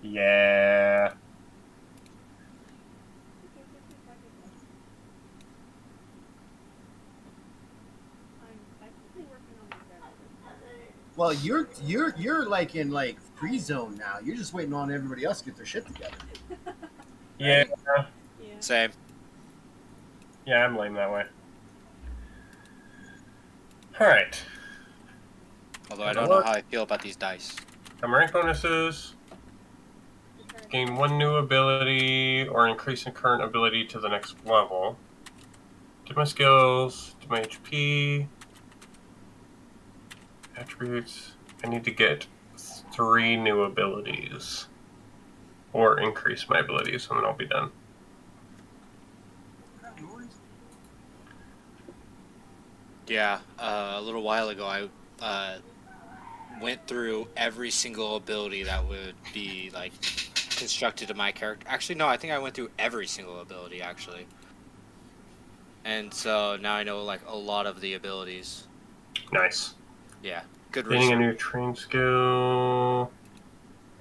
Yeah. Well, you're like in like free zone now. You're just waiting on everybody else to get their shit together. Yeah. Same. Yeah, I'm lame that way. Alright. Although I don't know how I feel about these dice. Some rank bonuses. Gain one new ability or increase in current ability to the next level. Do my skills, do my HP, attributes. I need to get 3 new abilities. Or increase my abilities, and then I'll be done. Yeah, a little while ago I went through every single ability that would be like constructed to my character. Actually, no, I think I went through every single ability actually. And so now I know like a lot of the abilities. Nice. Yeah, good Gaining research. a new train skill.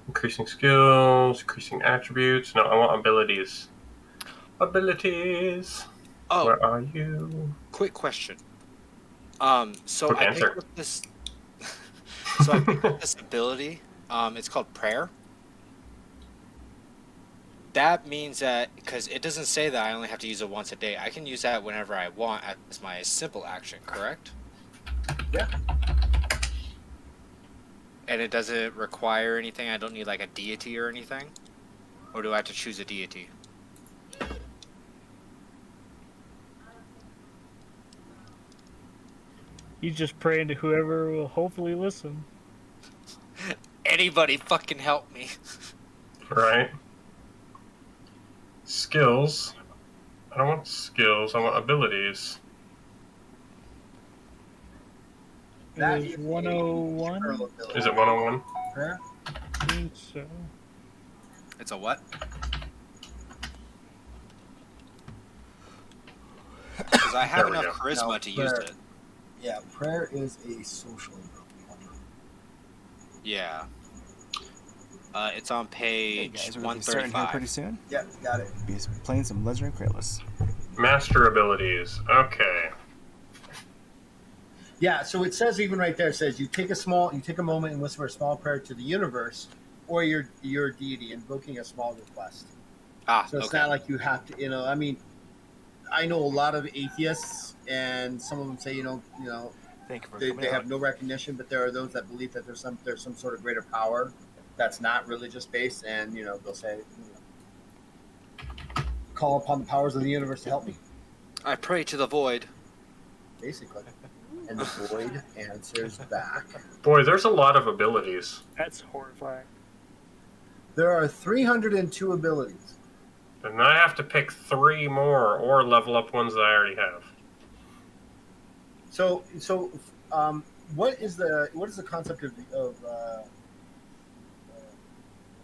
Increasing skills, increasing attributes. No, I want abilities. Abilities. Oh, where are you? quick question. So Quick I answer. picked up this. So I picked up this ability. It's called prayer. That means that because it doesn't say that I only have to use it once a day. I can use that whenever I want as my simple action. Correct? Yeah. And it doesn't require anything. I don't need like a deity or anything. Or do I have to choose a deity? He's just praying to whoever will hopefully listen. Anybody fucking help me. Right. Skills. I don't want skills, I want abilities. That Is is 101? Is it 101? Prayer? I think so. It's a what? Because I have There we enough go. charisma No, to use prayer. it. Yeah, prayer is a social ability. Yeah. It's on Hey page guys, we're gonna be starting here 135. pretty soon. Yeah, got it. Be playing some Legendary Kralis. Master abilities. Okay. Yeah, so it says even right there, it says you take a moment and whisper a small prayer to the universe or your deity, invoking a small request. Ah, So it's okay. not like you have to, I mean, I know a lot of atheists, and some of them say, Thank you for they coming have out. no recognition, but there are those that believe that there's some sort of greater power that's not religious based, and they'll say, call upon the powers of the universe to help me, I pray to the void. basically. And the void answers back. Boy, there's a lot of abilities. That's horrifying. There are 302 abilities. And I have to pick 3 more or level up ones that I already have. So, what is the concept of oh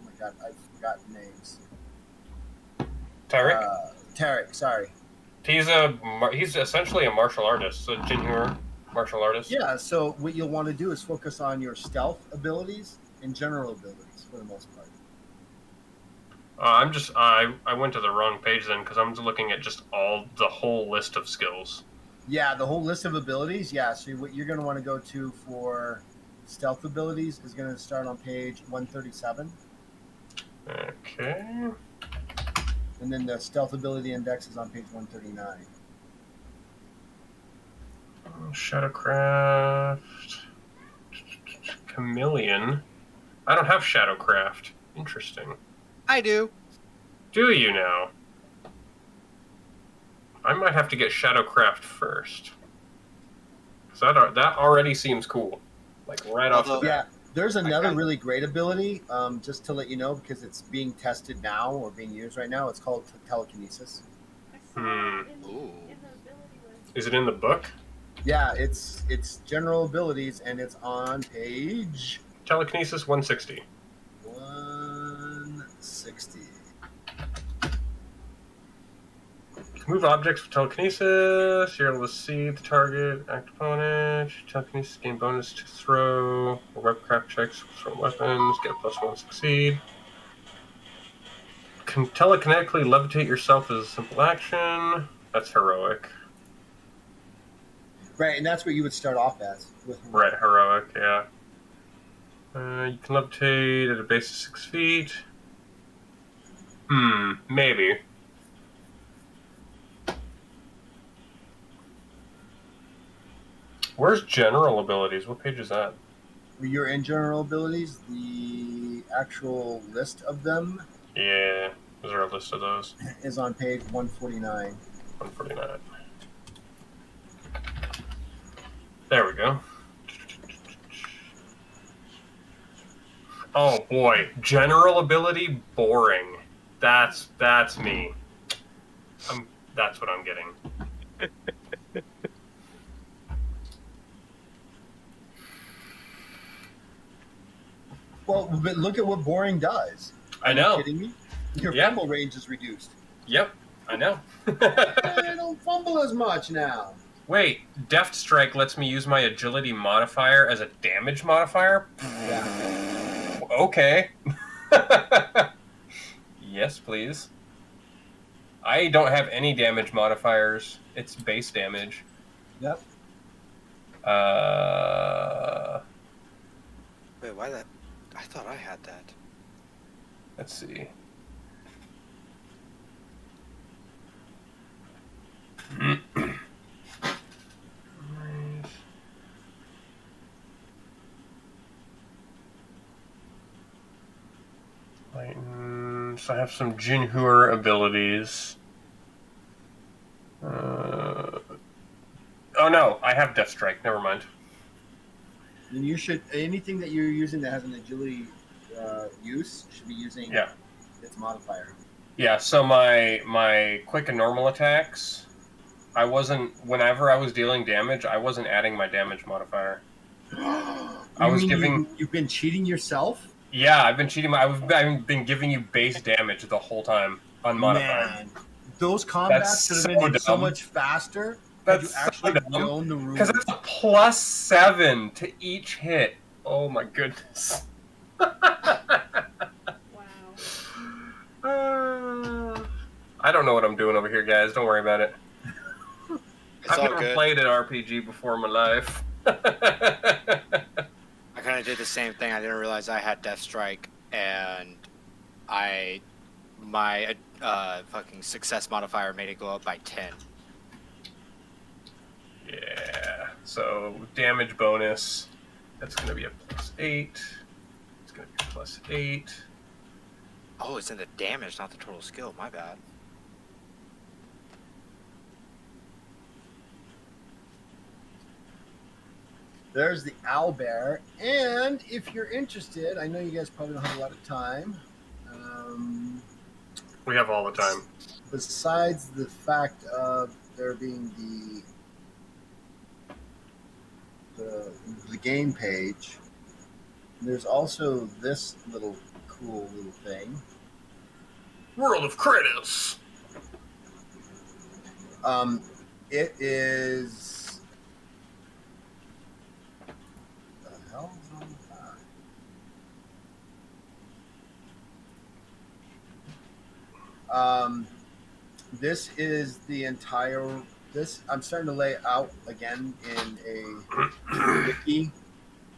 my god, I've forgotten names. Tarek? Tarek, sorry. He's essentially a martial artist, a Jinhur martial artist. Yeah, so what you'll want to do is focus on your stealth abilities and general abilities for the most part. I went to the wrong page then because I'm looking at just the whole list of skills. Yeah, the whole list of abilities. Yeah, so what you're going to want to go to for stealth abilities is going to start on page 137. Okay. And then the stealth ability index is on page 139. Shadowcraft. Chameleon. I don't have Shadowcraft. Interesting. I do. Do you now? I might have to get Shadowcraft first. Because that already seems cool. Like right off the bat. Yeah, there's another really great ability, just to let you know, because it's being tested now or being used right now. It's called telekinesis. Ooh. Is it in the book? Yeah, it's general abilities, and it's on page Telekinesis 160. 160. Move objects with telekinesis. You're able to see the target, act opponent. Telekinesis gain bonus to throw. Or webcraft checks with throw weapons. Get +1 succeed. Can telekinetically levitate yourself as a simple action. That's heroic. Right, and that's what you would start off as. Right, heroic, yeah. You can levitate at a base of 6 feet. Maybe. Where's general abilities? What page is that? Your in general abilities, the actual list of them. Yeah. Is there a list of those? Is on page 149. 149. There we go. Oh boy, general ability boring. That's me. That's what I'm getting. Well, but look at what boring does. I know. Are you kidding me? Your Yeah. fumble range is reduced. Yep, I know. I don't fumble as much now. Wait, Deft Strike lets me use my agility modifier as a damage modifier? Yeah. Okay. Yes, please. I don't have any damage modifiers. It's base damage. Yep. Wait, why that? I thought I had that. Let's see. So I have some Jinhur abilities. Oh no, I have Death Strike. Never mind. Then you should anything that you're using that has an agility use should be using its modifier. Yeah. So my quick and normal attacks, I wasn't. Whenever I was dealing damage, I wasn't adding my damage modifier. You've been cheating yourself? Yeah, I've been cheating. I've been giving you base damage the whole time, unmodified. Man, those combats should have been so much faster. That's had you actually known the rules. Because it's a +7 to each hit. Oh my goodness. Wow. I don't know what I'm doing over here, guys. Don't worry about it. I've never played an RPG before in my life. I kind of did the same thing. I didn't realize I had Death Strike, and my fucking success modifier made it go up by 10. Yeah. So damage bonus. That's gonna be a +8. It's gonna be +8. Oh, it's in the damage, not the total skill. My bad. There's the owlbear, and if you're interested, I know you guys probably don't have a lot of time. We have all the time. Besides the fact of there being the game page, there's also this little cool little thing. World of Kralis. It is. The hell is on that? This is the entire. This I'm starting to lay out again in a wiki.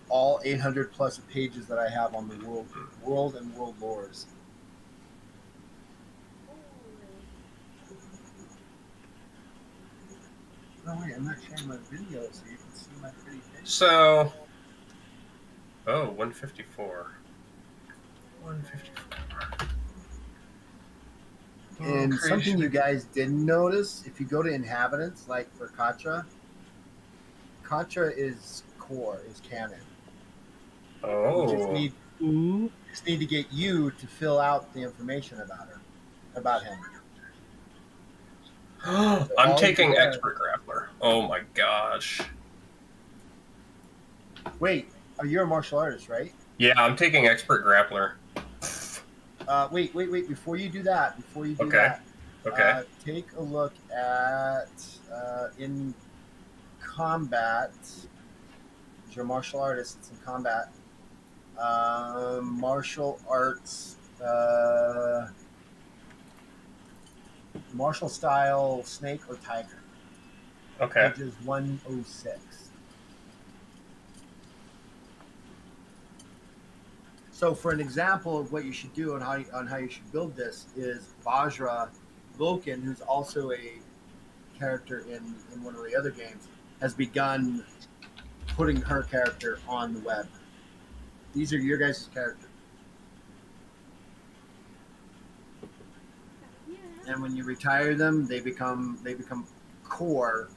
All 800 plus pages that I have on the world and world lores. No, wait, I'm not sharing my video so you can see my pretty face. So, 154. 154. And something you guys didn't notice, if you go to inhabitants, like for Katra is core, is canon. Oh. You just need to get you to fill out the information about him. I'm taking Expert Grappler. Oh my gosh. Wait, you're a martial artist, right? Yeah, I'm taking Expert Grappler. Wait. Before you do that, Okay. Take a look at in combat. You're a martial artist. It's in combat. Martial arts. Martial style snake or tiger. Okay. Pages 106. So, for an example of what you should do and how you should build this is Vajra Vulcan, who's also a character in one of the other games, has begun putting her character on the web. These are your guys' characters. And when you retire them, they become core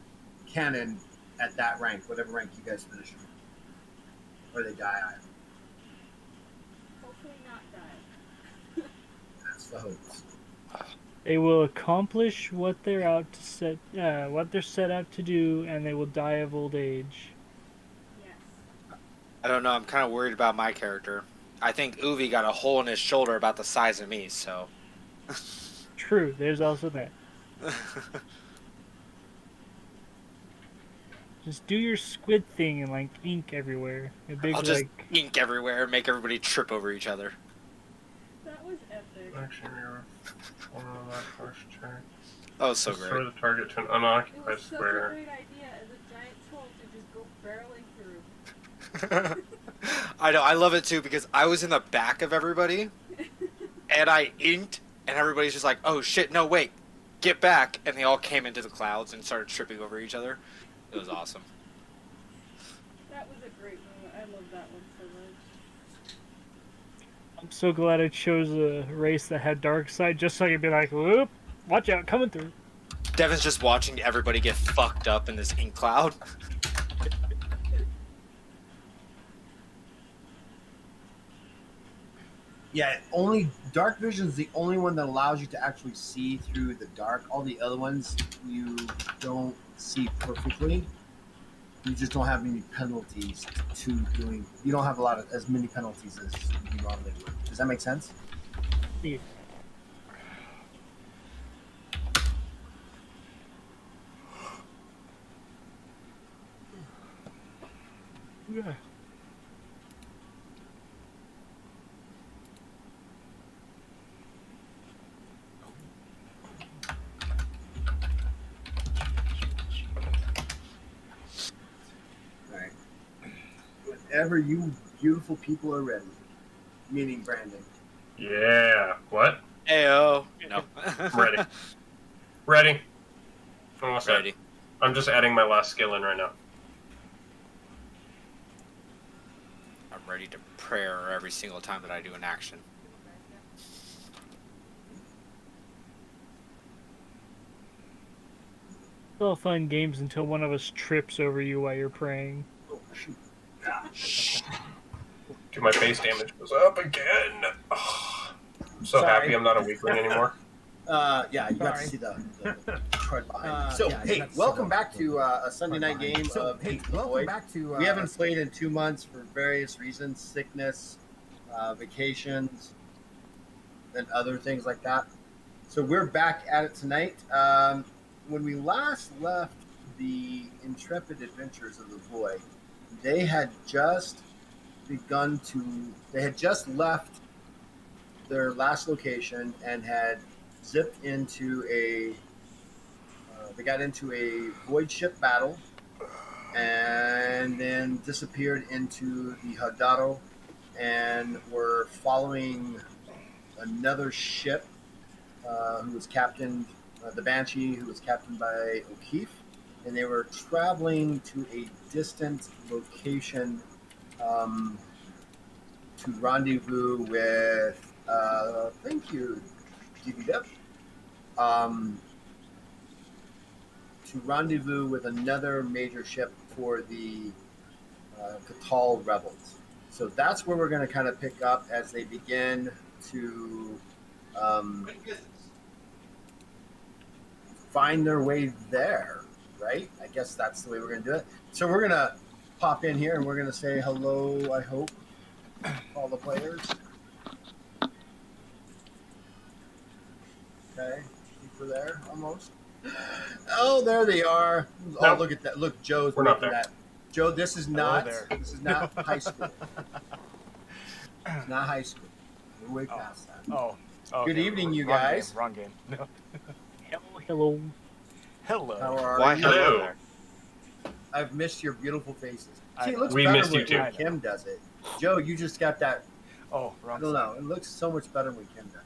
canon at that rank, whatever rank you guys finish them. Or they die either. Hopefully not die. That's the hopes. They will accomplish what they're set out to do, and they will die of old age. Yes. I don't know. I'm kind of worried about my character. I think Uvi got a hole in his shoulder about the size of me, so. True, there's also that. Just do your squid thing and like ink everywhere. A big I'll just like ink everywhere, make everybody trip over each other. That was epic. Action mirror. On that first turn. That was so Destroy great. the target to an It unoccupied was such a square. great idea as a giant troll to just go barreling through. I know. I love it too because I was in the back of everybody, and I inked, and everybody's just like, "Oh shit! No, wait, get back!" And they all came into the clouds and started tripping over each other. It was awesome. That was a great moment. I love that one so much. I'm so glad I chose a race that had dark side just so I could be like, whoop, watch out, coming through. Devin's just watching everybody get fucked up in this ink cloud. Yeah, only dark vision is the only one that allows you to actually see through the dark. All the other ones you don't see perfectly. You just don't have any penalties to doing. You don't have as many penalties as you normally would. Does that make sense? Yeah. Yeah. All right. Whenever you beautiful people are ready, meaning Brandon. Yeah. What? Ayo. No. I'm ready. Ready. Almost Ready. ready. I'm just adding my last skill in right now. I'm ready to prayer every single time that I do an action. It's all fun games until one of us trips over you while you're praying. Oh shoot. Dude, my base damage goes up again. Oh, I'm so Sorry. happy I'm not a weakling anymore. Yeah, you got to see the card behind you. So, hey, welcome back to a Sunday night game of Hate the Void. We haven't played in 2 months for various reasons, sickness, vacations, and other things like that. So we're back at it tonight. When we last left the Intrepid Adventures of the Void, they had just left their last location and had zipped into they got into a void ship battle and then disappeared into the Hadaro and were following another ship who was captained, the Banshee, who was captained by O'Keefe, and they were traveling to a distant location to rendezvous with thank you, DVW. To rendezvous with another major ship for the Catal rebels. So that's where we're going to kind of pick up as they begin to find their way there, right? I guess that's the way we're going to do it. So we're going to pop in here and we're going to say hello, I hope, all the players. Okay. for there almost. Oh, there they are. Oh, Nope. look at that. Look, Joe's We're not making there. that. Joe, this is not there. high school. It's not high school. We're way past that. Oh. Good Okay. evening, you Wrong guys. Game, wrong game. No. Hello. Hello. How are Why you? hello Hello. there? I've missed your beautiful faces. I See, it know. looks We better missed you when too. Kim does it. Joe, you just got that. Oh, I wrong. don't know. It looks so much better when Kim does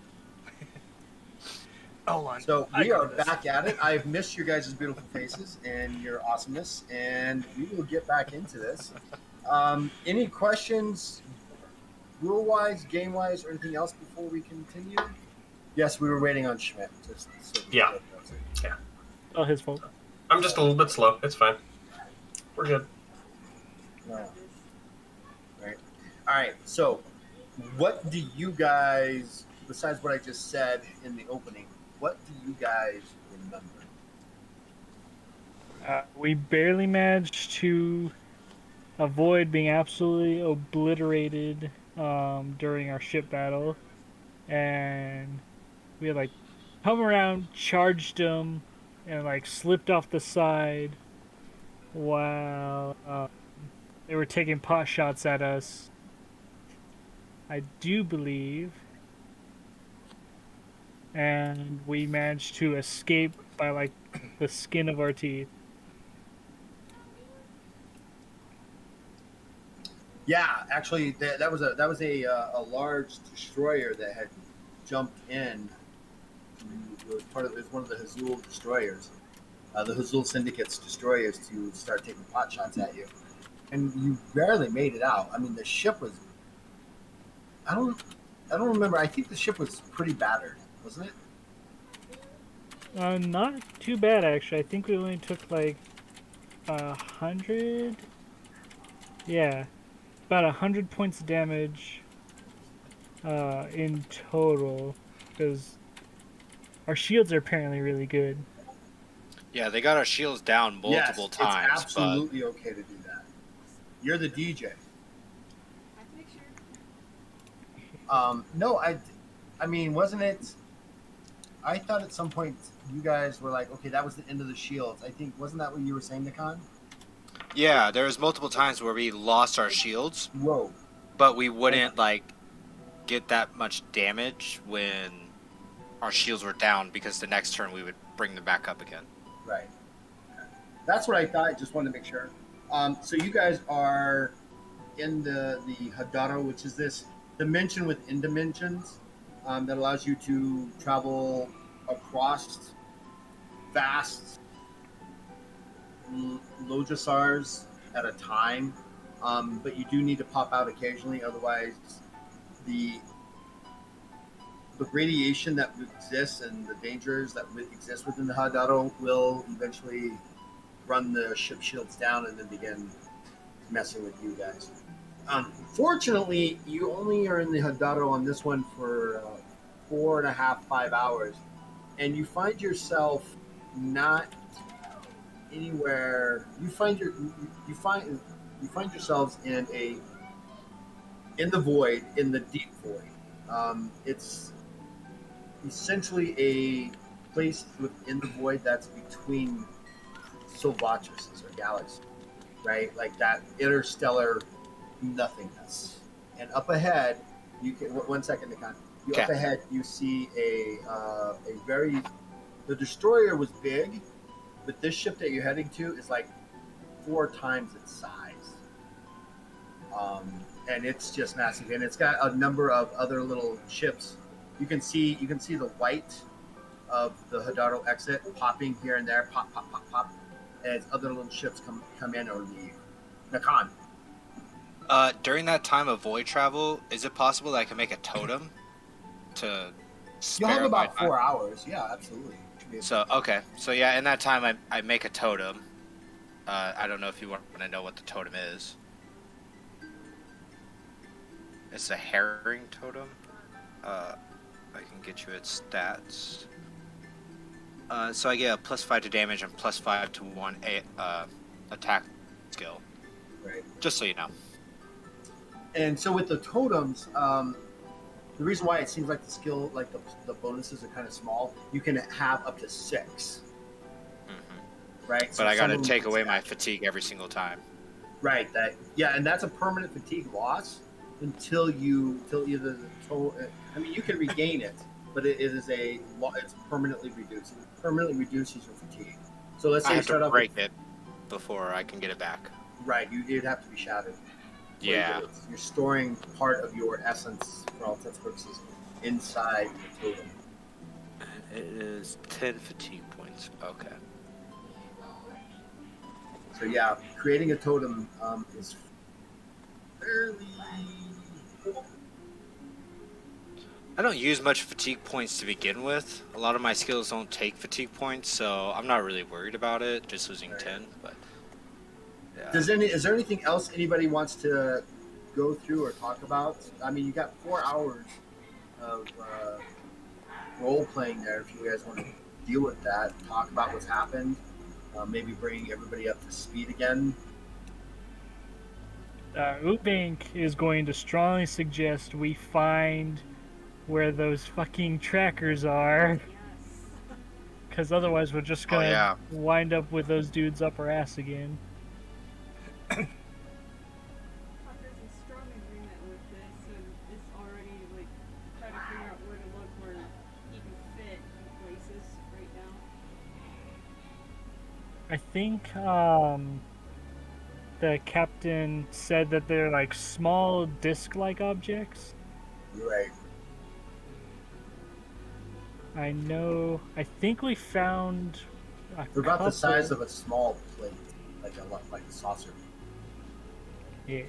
it. Hold on. So I we got are this. back at it. I've missed your guys' beautiful faces and your awesomeness, and we will get back into this. Any questions, rule-wise, game-wise, or anything else before we continue? Yes, we were waiting on Schmidt. Just so Yeah. knows it. Oh, his fault. I'm just a little bit slow. It's fine. We're good. No. Right. All right. So, what do you guys, besides what I just said in the opening, what do you guys remember? We barely managed to avoid being absolutely obliterated during our ship battle, and we had like come around, charged them, and like slipped off the side while they were taking pot shots at us. I do believe, and we managed to escape by like the skin of our teeth. Yeah, actually, that was a large destroyer that had jumped in. It was one of the Hazul destroyers, the Hazul Syndicate's destroyers, to start taking pot shots at you, and you barely made it out. I mean, the ship was. I don't remember. I think the ship was pretty battered, wasn't it? Not too bad actually. I think we only took like 100. Yeah, about 100 points of damage in total, because our shields are apparently really good. Yeah, they got our shields down multiple times. It's absolutely okay to do that. You're the DJ. No, I mean, wasn't it? I thought at some point you guys were like, okay, that was the end of the shields. I think, wasn't that what you were saying, Nikon? Yeah, there was multiple times where we lost our shields, Whoa. but we wouldn't like get that much damage when our shields were down, because the next turn we would bring them back up again. Right. That's what I thought. Just wanted to make sure. So you guys are in the Hadara, which is this dimension within dimensions that allows you to travel across vast Lojasars at a time. But you do need to pop out occasionally, otherwise the radiation that exists and the dangers that exist within the Hadaro will eventually run the ship shields down and then begin messing with you guys. Fortunately, you only are in the Hadaro on this one for 4.5, 5 hours, and you find yourself not anywhere. You find yourselves in the void, in the deep void. It's essentially a place within the void that's between Sylvatrices or galaxies, right? Like that interstellar nothingness. And up ahead, you can. 1 second, Nikon. Up ahead, you see a very. The destroyer was big, but this ship that you're heading to is like 4 times its size. And it's just massive, and it's got a number of other little ships. You can see the white of the Hadaro exit popping here and there, pop, pop, pop, pop, as other little ships come in or leave. Nakan. During that time of void travel, is it possible that I can make a totem to spare You'll have my about 4 hours. Yeah, absolutely. So, okay. So, yeah, in that time, I make a totem. I don't know if you want to know what the totem is. It's a herring totem. I can get you its stats. So I get a +5 to damage and +5 to 1 attack skill. Right. Just so you know. And so with the totems, the reason why it seems like the skill, like the bonuses are kind of small. You can have up to 6. Right. But I got to take away my fatigue every single time. Right. And that's a permanent fatigue loss until either the total. I mean, you can regain it, but it's permanently reduced. It permanently reduces your fatigue. So let's say I you have start to off break it before I can get it back. Right. You'd have to be shattered. Yeah. You're storing part of your essence, for all intents and purposes, inside the totem. It is 10 fatigue points. Okay. So yeah, creating a totem is fairly. I don't use much fatigue points to begin with. A lot of my skills don't take fatigue points, so I'm not really worried about it. Just losing 10, but yeah. Is there anything else anybody wants to go through or talk about? I mean, you got 4 hours of role playing there. If you guys want to deal with that, talk about what's happened, maybe bring everybody up to speed again. Ubank is going to strongly suggest we find where those fucking trackers are. Because otherwise we're just going to wind up with those dudes up our ass again. Tucker's in strong agreement with this, and it's already, like, trying to figure out where to look where he can fit in places right now. I think, the captain said that they're like small disc-like objects. Right. I think we found They're about the size of a small plate, like a saucer. Yeah.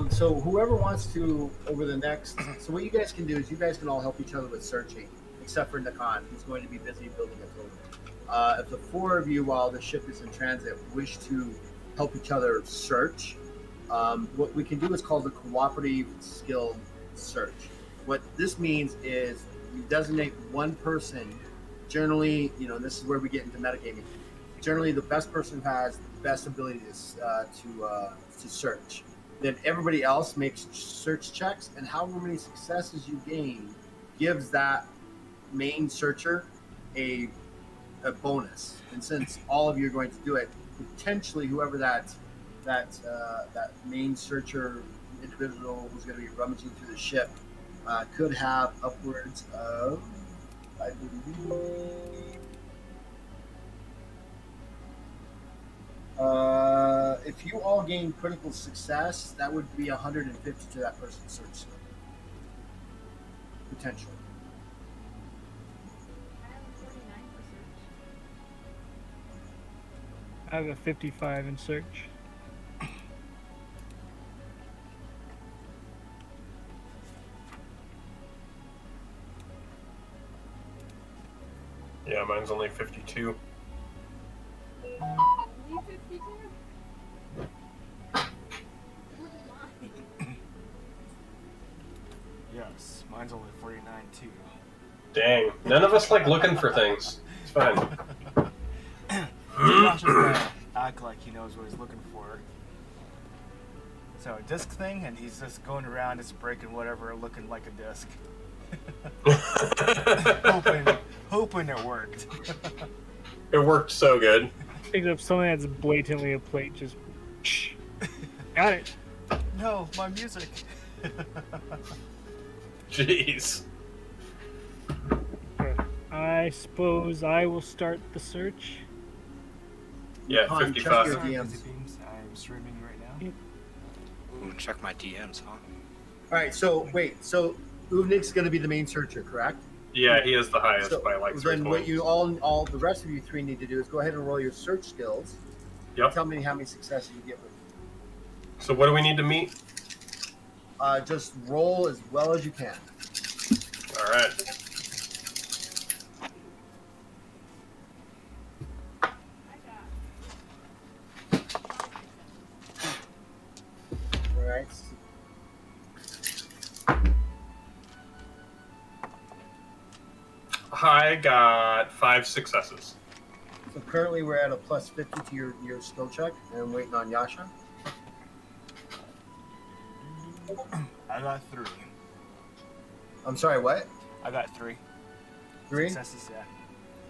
So whoever wants to over the next, so what you guys can do is you guys can all help each other with searching, except for Nakan, who's going to be busy building a totem. If the 4 of you, while the ship is in transit, wish to help each other search, what we can do is called the cooperative skill search. What this means is you designate one person. Generally, this is where we get into metagaming. Generally, the best person who has the best ability to search. Then everybody else makes search checks, and however many successes you gain gives that main searcher a bonus. And since all of you are going to do it, potentially whoever that main searcher individual who's going to be rummaging through the ship could have upwards of, I believe, if you all gain critical success, that would be 150 to that person's search skill. Potentially. I have a 55 in search. Yeah, mine's only 52. Only 52? Yes, mine's only 49 too. Dang, none of us like looking for things. It's fine. Josh is gonna act like he knows what he's looking for. So a disc thing, and he's just going around, just breaking whatever, looking like a disc. hoping it worked. It worked so good. Picked up something that's blatantly a plate, just got it. No, my music. Jeez. Okay. I suppose I will start the search. Yeah, Con, 55. check your Sorry, DMs. Busy Beams. I'm streaming right now. Ooh, check my DMs, huh? All right, so wait, so Uvnik's going to be the main searcher, correct? Yeah, he is the highest So by like 3 then what points. you all the rest of you 3 need to do is go ahead and roll your search skills. Yep. Tell me how many successes you get with So what do we need to meet? just roll as well as you can. All right. All right. I got 5 successes. So currently we're at a plus 50 to your skill check, and I'm waiting on Yasha. I got 3. I'm sorry, what? I got 3 3? successes. Yeah.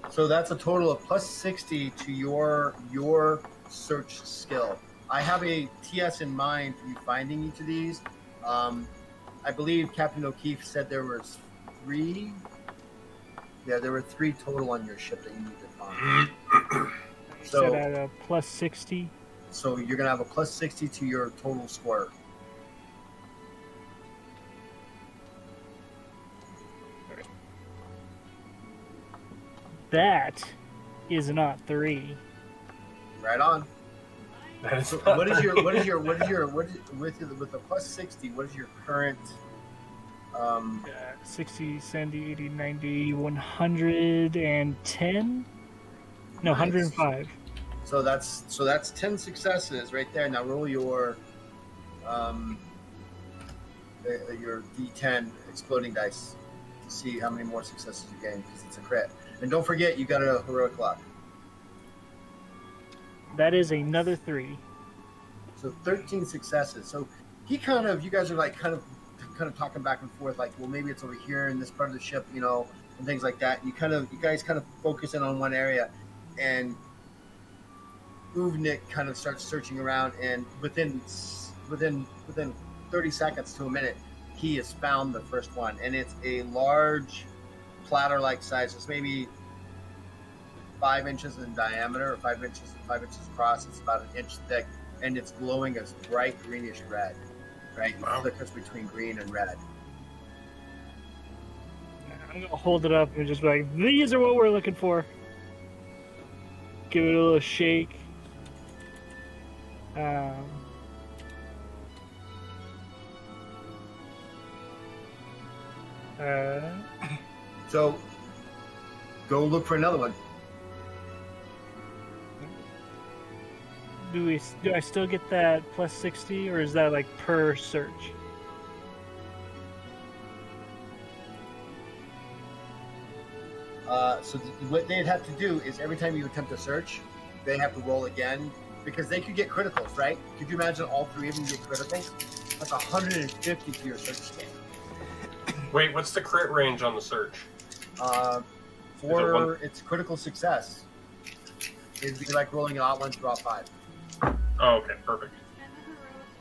So that's a total of plus 60 to your search skill. I have a TS in mind for you finding each of these. I believe Captain O'Keefe said there was 3. Yeah, there were 3 total on your ship that you need to find. Set at a plus 60. So you're gonna have a plus 60 to your total score. That is not 3. Right on. That is So not with the plus 60? What is your current? 60, 70, 80, 90, 110? No, Nice. 105. So that's 10 successes right there. Now roll your D10 exploding dice to see how many more successes you gain because it's a crit. And don't forget, you got a heroic luck. That is another 3. So 13 successes. So you guys are like kind of talking back and forth, like, well, maybe it's over here in this part of the ship, and things like that. You guys kind of focus in on one area, and Uvnik kind of starts searching around, and within 30 seconds to a minute, he has found the first one, and it's a large platter-like size. It's maybe 5 inches in diameter, or 5 inches across. It's about an inch thick, and it's glowing as bright greenish red. Right, it flickers between green and red. I'm gonna hold it up and just be like, "These are what we're looking for." Give it a little shake. So, go look for another one. Do I still get that plus 60, or is that like per search? So what they'd have to do is every time you attempt a search, they have to roll again because they could get criticals, right? Could you imagine all 3 of them get criticals? That's 150 to your search scan. Wait, what's the crit range on the search? For its critical success, it'd be like rolling an odd 1 to draw 5. Oh, okay, perfect.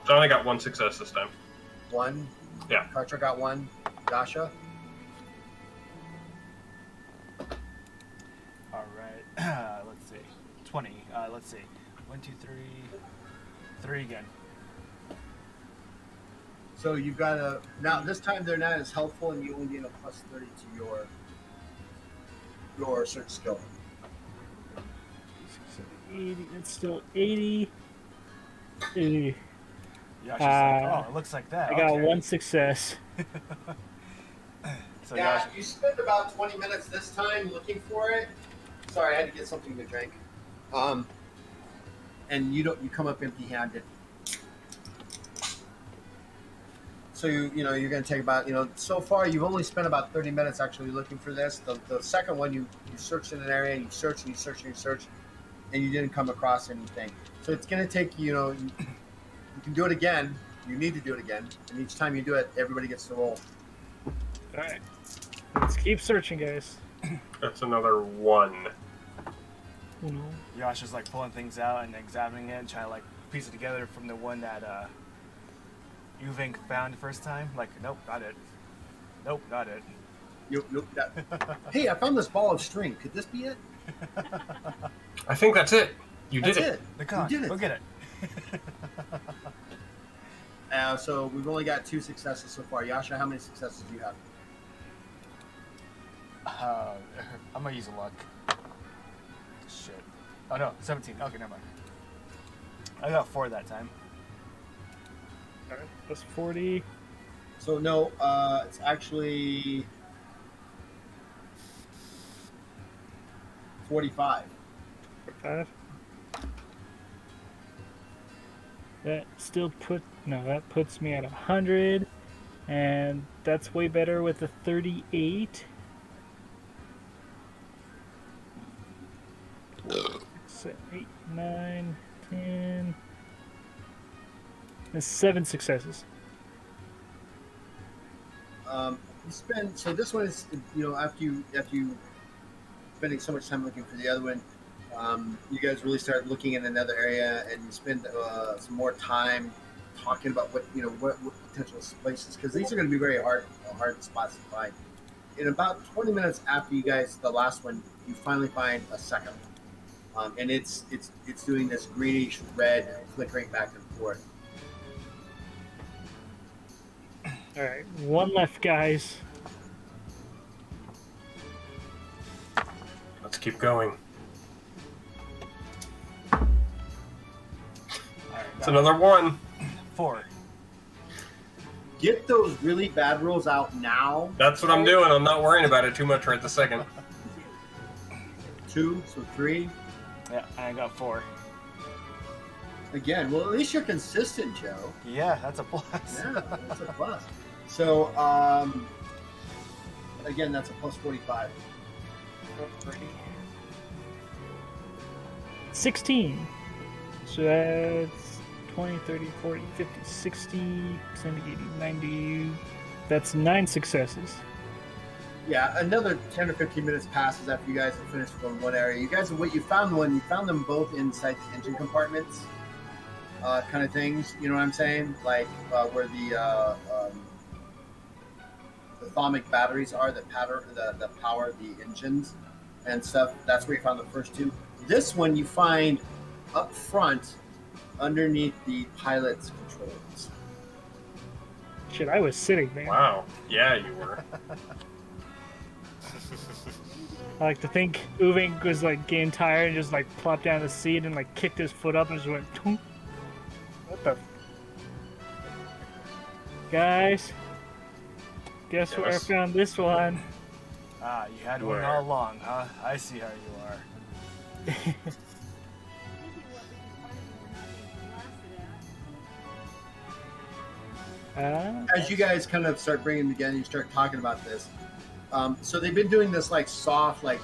So I only got 1 success this time. 1? Yeah. Kartra got 1. Dasha? All right. Let's see. 20. Let's see. 1, 2, 3. 3 again. So you've got now this time they're not as helpful, and you only gain a plus 30 to your search skill. 80. It's still 80. Yasha's like, oh, it looks like that. I got okay. 1 success. So Yeah, Yasha, you spend about 20 minutes this time looking for it. Sorry, I had to get something to drink. And you come up empty-handed. So you're going to take about so far you've only spent about 30 minutes actually looking for this. The second one you searched in an area and you search and you search and you search, and you didn't come across anything. So it's going to take you can do it again. You need to do it again, and each time you do it, everybody gets to roll. All right, let's keep searching, guys. That's another 1. Yasha's like pulling things out and examining it and trying to like piece it together from the one that Uvink found the first time. Like, nope, not it. Nope, not it. Nope. Hey, I found this ball of string. Could this be it? I think that's it. You did it. The con. You did it. Go get it. So we've only got 2 successes so far. Yasha, how many successes do you have? I'm gonna use a luck. Shit. Oh no, 17. Okay, never mind. I got 4 that time. All right, plus 40. So no, it's actually 45. 5. That puts me at 100, and that's way better with a 38. 6, 8, 9, 10. That's 7 successes. you spend. So this one is, after you spending so much time looking for the other one, you guys really start looking in another area, and you spend some more time talking about what potential places, because these are going to be very hard spots to find. In about 20 minutes after you guys, the last one, you finally find a second one, and it's doing this greenish red flickering back and forth. All right, one left, guys. Let's keep going. All right, It's another one. 4. Get those really bad rolls out now. That's what I'm doing. I'm not worrying about it too much right this second. 2, so 3. Yeah, I got 4. Again, well, at least you're consistent, Joe. Yeah, that's a plus. Yeah, that's a plus. So, again, that's a plus 45. 16. So that's 20, 30, 40, 50, 60, 70, 80, 90. That's 9 successes. Yeah, another 10 or 15 minutes passes after you guys have finished from one area. You guys, you found them both inside the engine compartments, kind of things. You know what I'm saying? Like where the atomic batteries are that power the engines and stuff. That's where you found the first 2. This one you find up front, underneath the pilot's controls. Shit, I was sitting there. Wow. Yeah, you were. I like to think Uving was like getting tired and just like plopped down the seat and like kicked his foot up and just went, "Toom." What the? Guys, guess where I Yes. found this one? Ah, you had one Where? all along, huh? I see how you are. As you guys kind of start bringing them together, you start talking about this. So they've been doing this like soft, like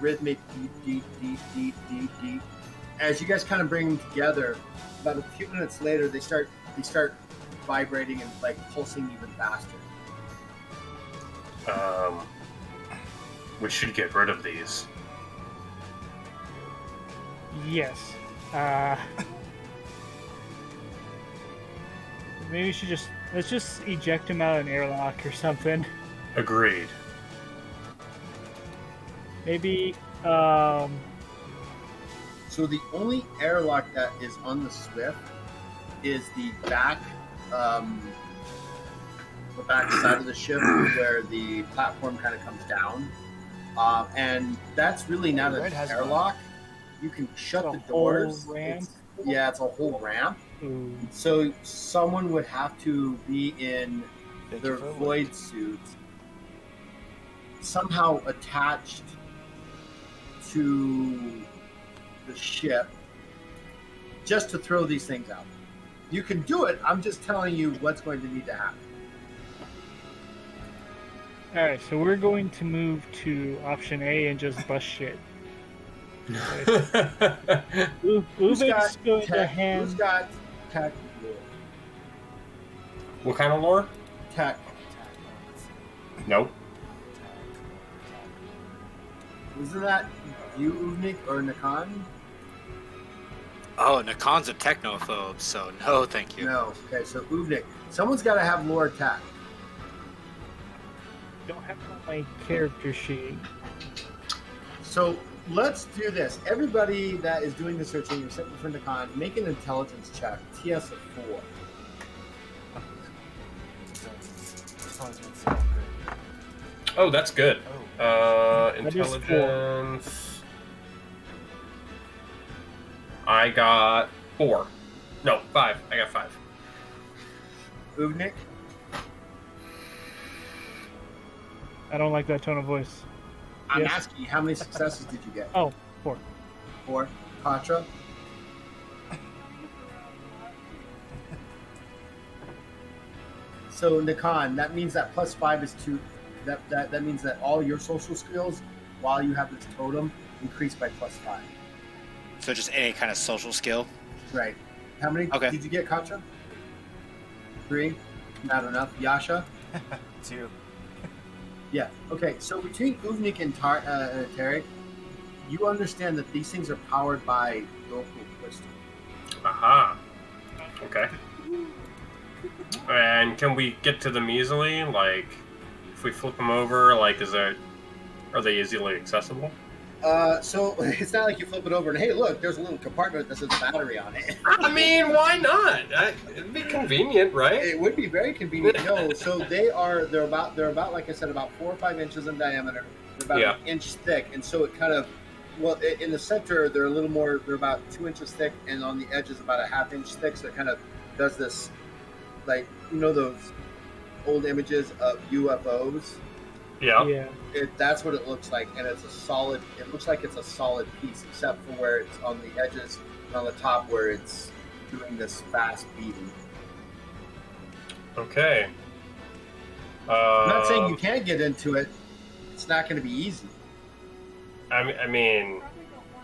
rhythmic deep. As you guys kind of bring them together, about a few minutes later, they start vibrating and like pulsing even faster. We should get rid of these. Yes. Maybe we should let's just eject him out of an airlock or something. Agreed. Maybe, So the only airlock that is on the Swift is the back side of the ship where the platform kind of comes down, and that's really not an Red has airlock. You can shut A the whole doors. ramp? It's a whole ramp. ooh, So someone would have to be in Thank their you for void suit, somehow attached to the ship, just to throw these things out. You can do it. I'm just telling you what's going to need to happen. Alright, so we're going to move to option A and just bust shit. Who's Uving's going to Who's hand. got tech? What kind of lore? Tech. Nope. Isn't that you, Uvnik, or Nakan? Oh, Nakon's a technophobe, so no, thank you. No. Okay, so Uvnik. Someone's got to have lore tech. Don't have it on my character sheet. So let's do this. Everybody that is doing the searching, except for Nakan, make an intelligence check. TS of 4. Oh, that's good. Oh, That is 4. Intelligence. I got 4. No, 5. I got 5. Uvnik? I don't like that tone of voice. I'm Yes. asking you, how many successes did you get? Oh, 4. 4. Patra? So Nakan, that means that plus 5 is 2. That means that all your social skills, while you have this totem, increase by plus 5. So just any kind of social skill. Right. How many Okay. did you get, Katra? 3. Not enough. Yasha? 2. Yeah. Okay, so between Uvnik and Tarek, you understand that these things are powered by local crystal. Aha. Okay. And can we get to them easily? Like, if we flip them over, like, are they easily accessible? So it's not like you flip it over and hey, look, there's a little compartment that says battery on it. I mean, why not? It'd be convenient, right? It would be very convenient. No, so they're about like I said, about 4 or 5 inches in diameter. They're about an inch thick, and so it kind of, in the center they're a little more. They're about 2 inches thick, and on the edges about a ½ inch thick. So it kind of does this, like those old images of UFOs. Yeah. That's what it looks like, and it's a solid. It looks like it's a solid piece, except for where it's on the edges and on the top where it's doing this fast beating. Okay. I'm not saying you can't get into it. It's not going to be easy. I mean,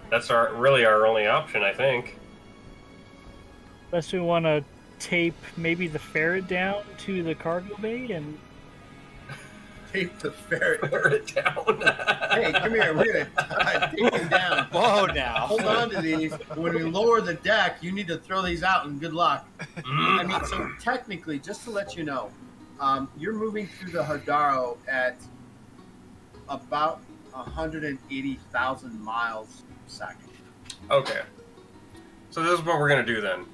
that's really our only option, I think. Unless we want to tape maybe the ferret down to the cargo bay and tape the ferret down. Hey, come here. We're gonna tape him down. Whoa, now. Hold on to these. When we lower the deck, you need to throw these out, and good luck. I mean, so technically, just to let you know, you're moving through the Hadaro at about 180,000 miles per second. Okay. So this is what we're gonna do then.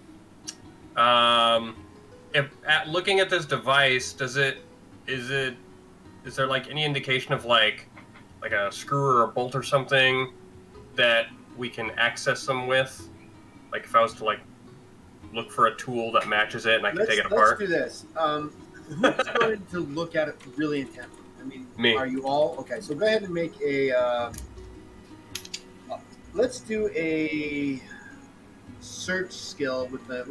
If looking at this device, is there like any indication of like a screw or a bolt or something that we can access them with? Like if I was to like look for a tool that matches it and I can take it apart. Let's do this. Who's going to look at it really intently? I mean, me. Are you all okay? So go ahead and make a. Let's do a search skill with the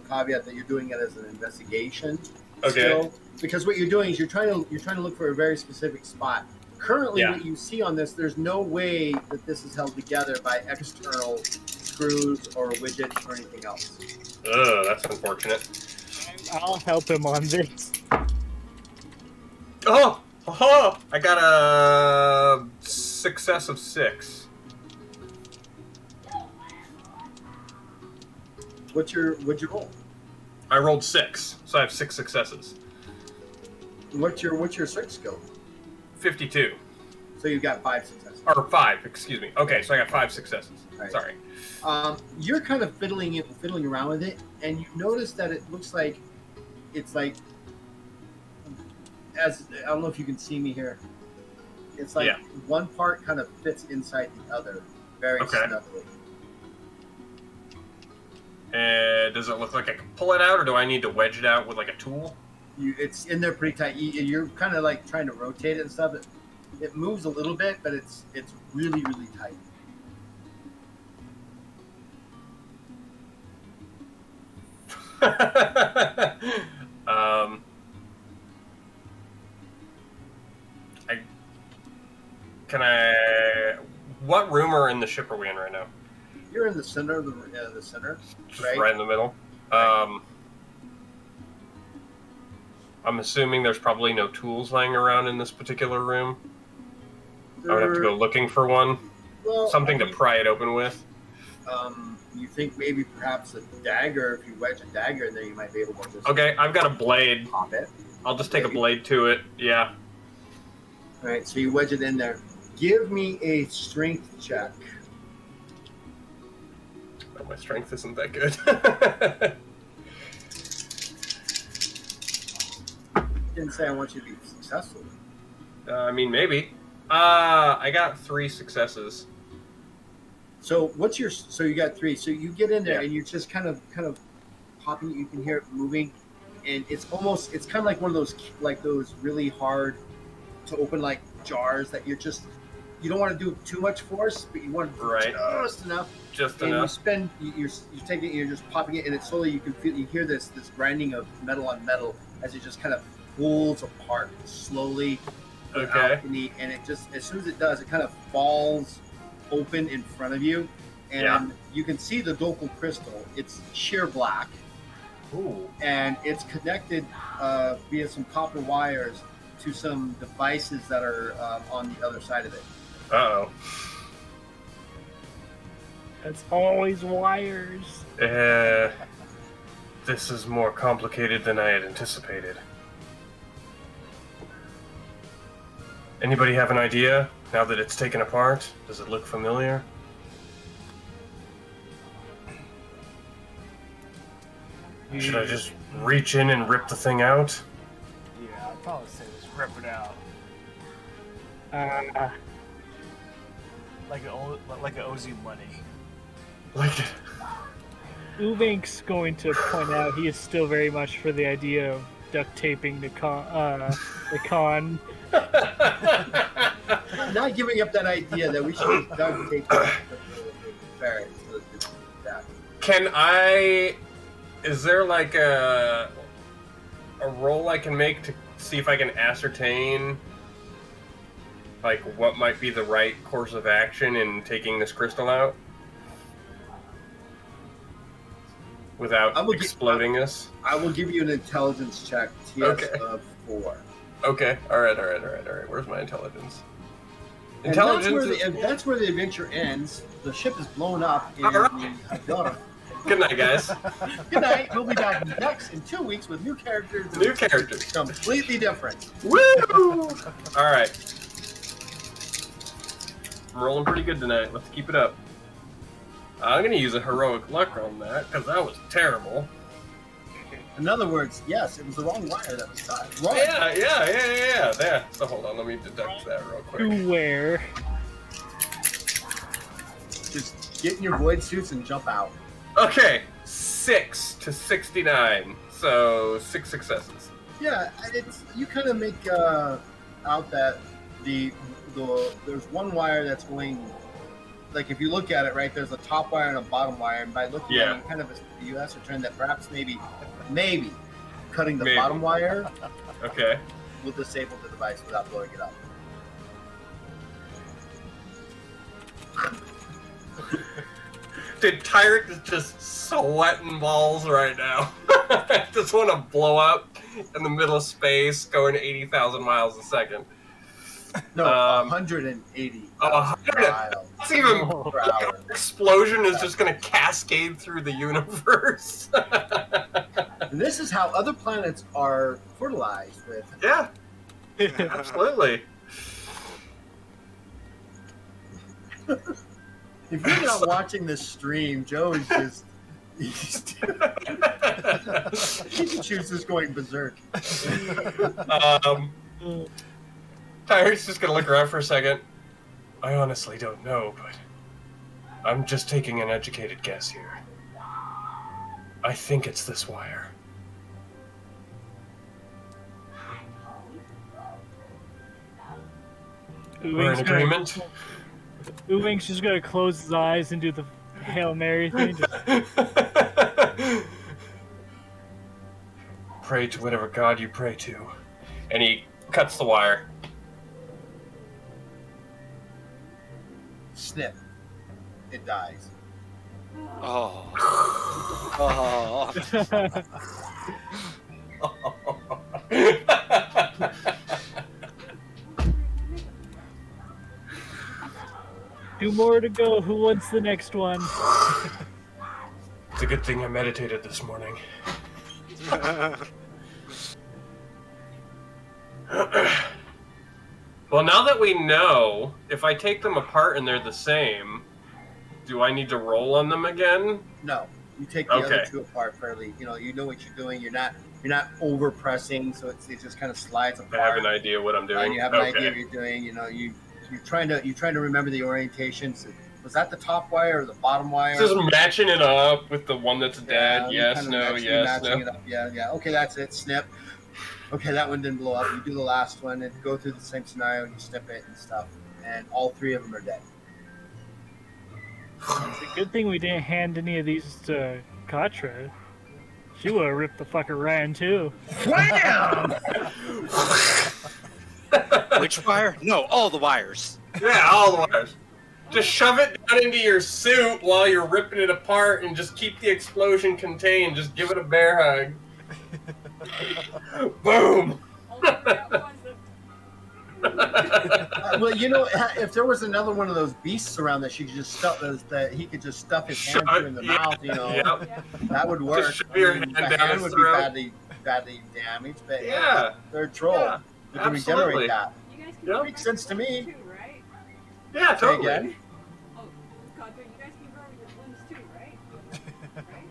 caveat that you're doing it as an investigation. Okay. Skill, because what you're doing is you're trying to look for a very specific spot. Currently, what you see on this, there's no way that this is held together by external screws or widgets or anything else. Ugh, that's unfortunate. I'll help him on this. Oh! I got a success of 6. What'd you roll? I rolled 6, so I have 6 successes. What's your search skill? 52. So you've got 5 successes. Or 5, excuse me. Okay, so I got 5 successes. Right. Sorry. You're kind of fiddling around with it, and you notice that it looks like it's like, I don't know if you can see me here. It's like one part kind of fits inside the other very snugly. Does it look like I can pull it out, or do I need to wedge it out with like a tool? It's in there pretty tight. You're kind of like trying to rotate it and stuff. It moves a little bit, but it's really, really tight. What room or in the ship are we in right now? You're in the center of the center, just right in the middle. I'm assuming there's probably no tools laying around in this particular room. I would have to go looking for one. Well, something to pry it open with. You think maybe perhaps a dagger? If you wedge a dagger in there, you might be able to just. Okay, I've got a blade. Pop it. I'll just take a blade to it. Yeah. All right, so you wedge it in there. Give me a strength check. Oh, my strength isn't that good. Didn't say I want you to be successful. I mean, maybe. I got 3 successes. So so you got 3. So you get in there and you're just kind of popping. You can hear it moving, and it's kind of like one of those really hard to open like jars that you don't want to do too much force, but you want to do just enough. Just and enough. You take it, you're just popping it, and it slowly you hear this grinding of metal on metal as it just kind of pulls apart slowly. Okay. And it just, as soon as it does, it kind of falls open in front of you, and you can see the Dokul crystal. It's sheer black, Ooh. and it's connected via some copper wires to some devices that are on the other side of it. Uh-oh. It's always wires. This is more complicated than I had anticipated. Anybody have an idea, now that it's taken apart? Does it look familiar? Should I just reach in and rip the thing out? Yeah, I'd probably say just rip it out. Like it owes you money. Like, Uvink's going to point out he is still very much for the idea of duct taping the con. Not giving up that idea that we should have done tape that. can I... Is there like a roll I can make to see if I can ascertain like what might be the right course of action in taking this crystal out without exploding us? I will give you an intelligence check, TS of 4. Okay, all right. Where's my intelligence? And that's where the adventure ends. The ship is blown up in the Good night, guys. Good night. We'll be back next in 2 weeks with new characters. New characters. Completely different. Woo! All right. I'm rolling pretty good tonight. Let's keep it up. I'm going to use a heroic luck on that, because that was terrible. In other words, yes, it was the wrong wire that was cut. Wrong. Yeah. There. So hold on, let me deduct that real quick. To where? Just get in your void suits and jump out. Okay, 6 to 69, so 6 successes. Yeah, it's you kind of make out that there's one wire that's going, like if you look at it, right, there's a top wire and a bottom wire, and by looking at it, you ascertain that perhaps maybe cutting the bottom wire will disable the device without blowing it up. Dude, Tyrant is just sweating balls right now. I just want to blow up in the middle of space, going 80,000 miles a second. No, 180. 100. That's even per hour. Explosion is just going to cascade through the universe. And this is how other planets are fertilized with. Yeah, absolutely. If you're not watching this stream, Joe is just... Pikachu's just going berserk. Tyrant's just gonna look around for a second. I honestly don't know, but I'm just taking an educated guess here. I think it's this wire. We're in agreement? Uvink's just gonna close his eyes and do the Hail Mary thing. Pray to whatever god you pray to. And he cuts the wire. Snip. It dies. Oh. Two more to go. Who wants the next one? It's a good thing I meditated this morning. Well, now that we know, if I take them apart and they're the same, do I need to roll on them again? No. You take the other two apart fairly. You know what you're doing. You're not over pressing, so it just kind of slides apart. I have an idea what I'm doing. And you have an idea what you're doing. You know, you're trying to remember the orientation. So was that the top wire or the bottom wire? Just matching it up with the one that's dead. Yes, no, yes, no. It up. Yeah. Okay, that's it. Snip. Okay, that one didn't blow up. You do the last one and go through the same scenario and you snip it and stuff. And all three of them are dead. It's a good thing we didn't hand any of these to Katra. She would have ripped the fucker Ryan too. Wham! Which wire? No, all the wires. Yeah, all the wires. Just shove it down into your suit while you're ripping it apart and just keep the explosion contained. Just give it a bear hug. Boom! Well, you know, if there was another one of those beasts around that she could just stuff, that he could just stuff his hand through in the mouth, you know, that would work. Just shove your hand the down hand his would throat. be badly damaged, but Yeah. they're a troll. Yeah, You can absolutely. regenerate that. You guys Yep. Makes sense to me. Too, right? Yeah, Say totally. again? Oh, Contra, you guys can grow your limbs too, right? Right?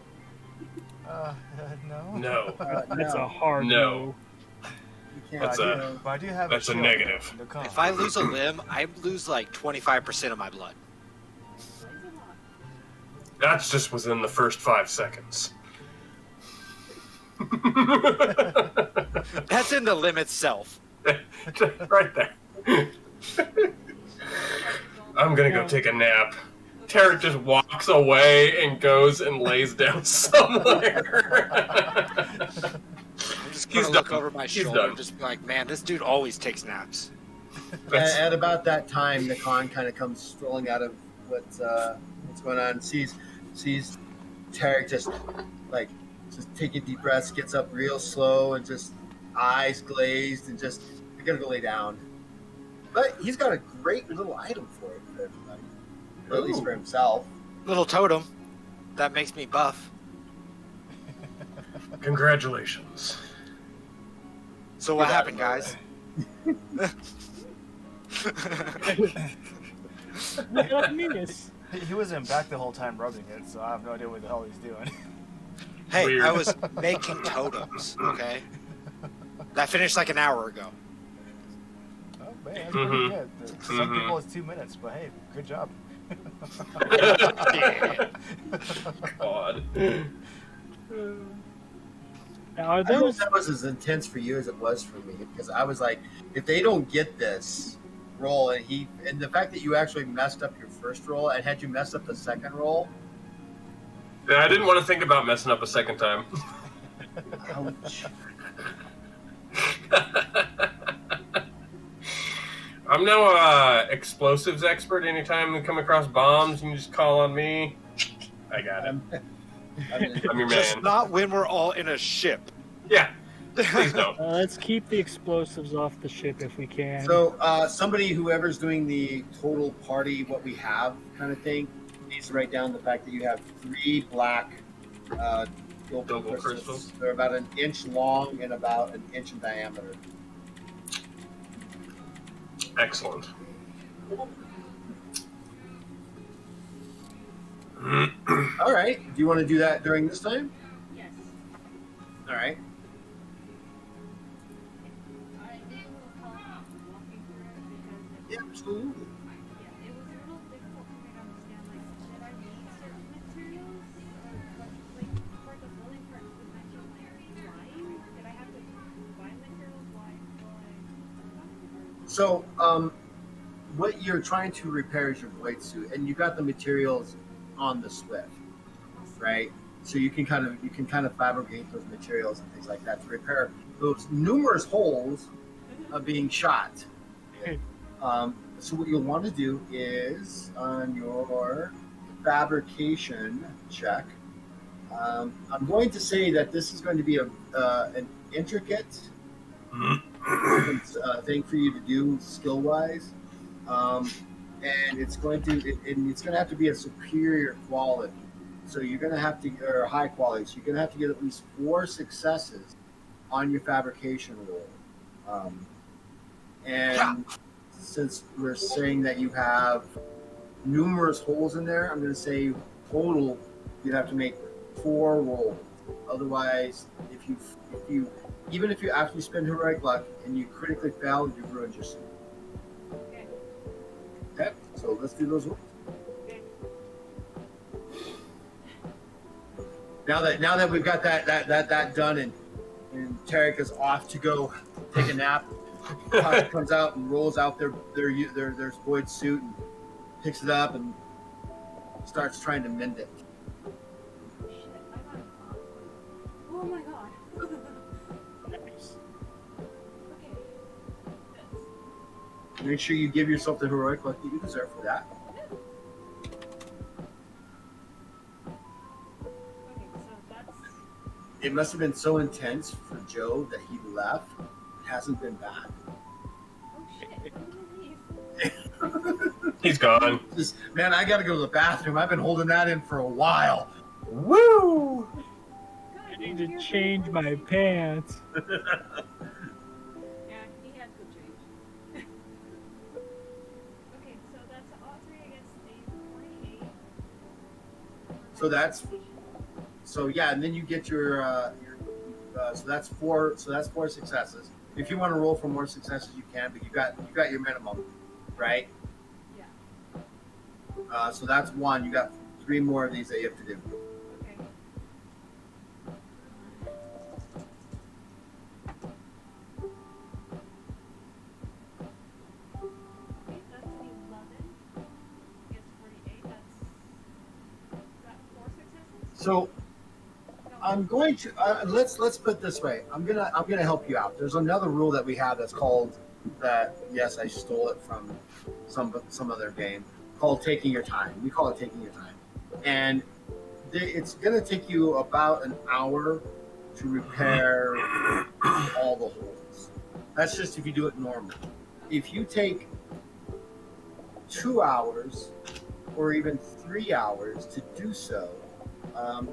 No. No. That's no. a hard No. You can't. That's a- But I do have That's a shield. negative. No con. If I lose a limb, I lose like 25% of my blood. That's a lot. That's just within the first 5 seconds. That's in the limb itself. Right there. I'm gonna go take a nap. Tarek just walks away and goes and lays down somewhere. I'm just He's gonna look done. over my He's shoulder done. and just be like, man, this dude always takes naps. At about that time, the con kind of comes strolling out of what's going on. Sees Tarek just taking deep breaths, gets up real slow, and just eyes glazed, and just I gotta go lay down. But he's got a great little item for it for everybody, or at least for himself. Little totem. That makes me buff. Congratulations. So what happened, guys? Miss. He wasn't back the whole time rubbing it, so I have no idea what the hell he's doing. Hey, Weird. I was making totems, okay? That finished like an hour ago. Oh, man, that's pretty Mhm. good. For some Mhm. people it's 2 minutes, but hey, good job. God. Now, are I don't know those if that was as intense for you as it was for me, because I was like, if they don't get this roll, and the fact that you actually messed up your first roll, and had you messed up the second roll, Yeah, I didn't want to think about messing up a second time. ouch. I'm no explosives expert. Anytime we come across bombs, you can just call on me. I got it. I'm your Just man. not when we're all in a ship. Yeah, please don't. let's keep the explosives off the ship if we can. So, whoever's doing the total party, what we have kind of thing, needs to write down the fact that you have 3 black Double crystals. crystals. They're about an inch long and about an inch in diameter. Excellent. All right. Do you want to do that during this time? Yes. All right. I need a little help walking through it because Yeah, absolutely. yeah, it was a little difficult for me to understand. Like, did I need certain materials? Or, like for the building part, you mentioned like flying. Did I have to buy materials? Why? So, what you're trying to repair is your void suit, and you got the materials on the Swift, right? So you can kind of fabricate those materials and things like that to repair those numerous holes of being shot. So what you'll want to do is on your fabrication check. I'm going to say that this is going to be an intricate thing for you to do skill wise, and it's going to have to be a superior quality. So you're going to have to, or high quality. So you're going to have to get at least 4 successes on your fabrication roll. And since we're saying that you have numerous holes in there, I'm going to say total you'd have to make 4 rolls. Otherwise, if you even if you actually spend heroic luck and you critically fail, you've ruined your suit. Okay. Okay, so let's do those rolls. Now that we've got that done, and Tarek is off to go take a nap, Puck comes out and rolls out their void suit and picks it up and starts trying to mend it. Shit, I got it. Oh my god. Nice. Okay. This. Make sure you give yourself the heroic luck that you deserve for that. It must have been so intense for Joe that he left. Hasn't been back. Oh shit, when did he leave? He's gone. Just, man, I gotta go to the bathroom. I've been holding that in for a while. Woo! God, I need you're to good change for my safety. pants. Yeah, he had to change. Okay, so that's all three against the 48. So that's so yeah, and then you get your so that's four. So that's four successes. If you want to roll for more successes, you can, but you got your minimum, right? Yeah. So that's one. You got 3 more of these that you have to do. Okay. Okay, that's an 11 against 48. That's 4 successes. So No, I'm going to let's put it this way. I'm gonna help you out. There's another rule that we have that's called that. Yes, I stole it from some other game called taking your time. We call it taking your time, and it's gonna take you about an hour to repair all the holes. That's just if you do it normally. If you take 2 hours or even 3 hours to do so,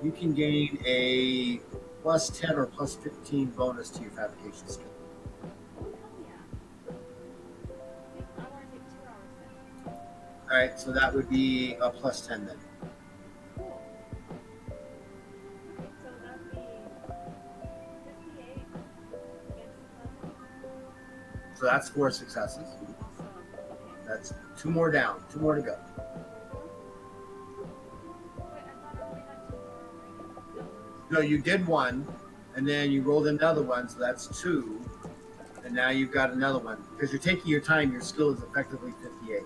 you can gain a plus 10 or plus 15 bonus to your fabrication skill. oh, hell yeah. I want to take 2 hours then. All right, so that would be a plus 10 then. Cool. Okay, so that'd be 58 against 11. So that's 4 successes. Awesome. Okay. That's 2 more down, 2 more to go. Wait, I thought I only had 2 more regular. No, you did 1, and then you rolled another one, so that's 2, and now you've got another one. Because you're taking your time, your skill is effectively 58.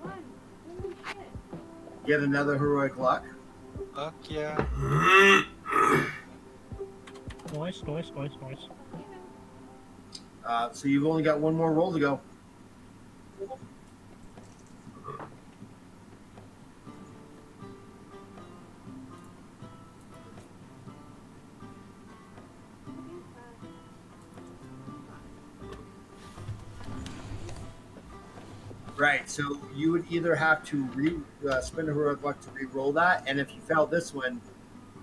One. Holy shit. Get another heroic luck. Fuck yeah. Nice. So you've only got 1 more roll to go. Right, so you would either have to spend a heroic luck to re-roll that, and if you fail this one,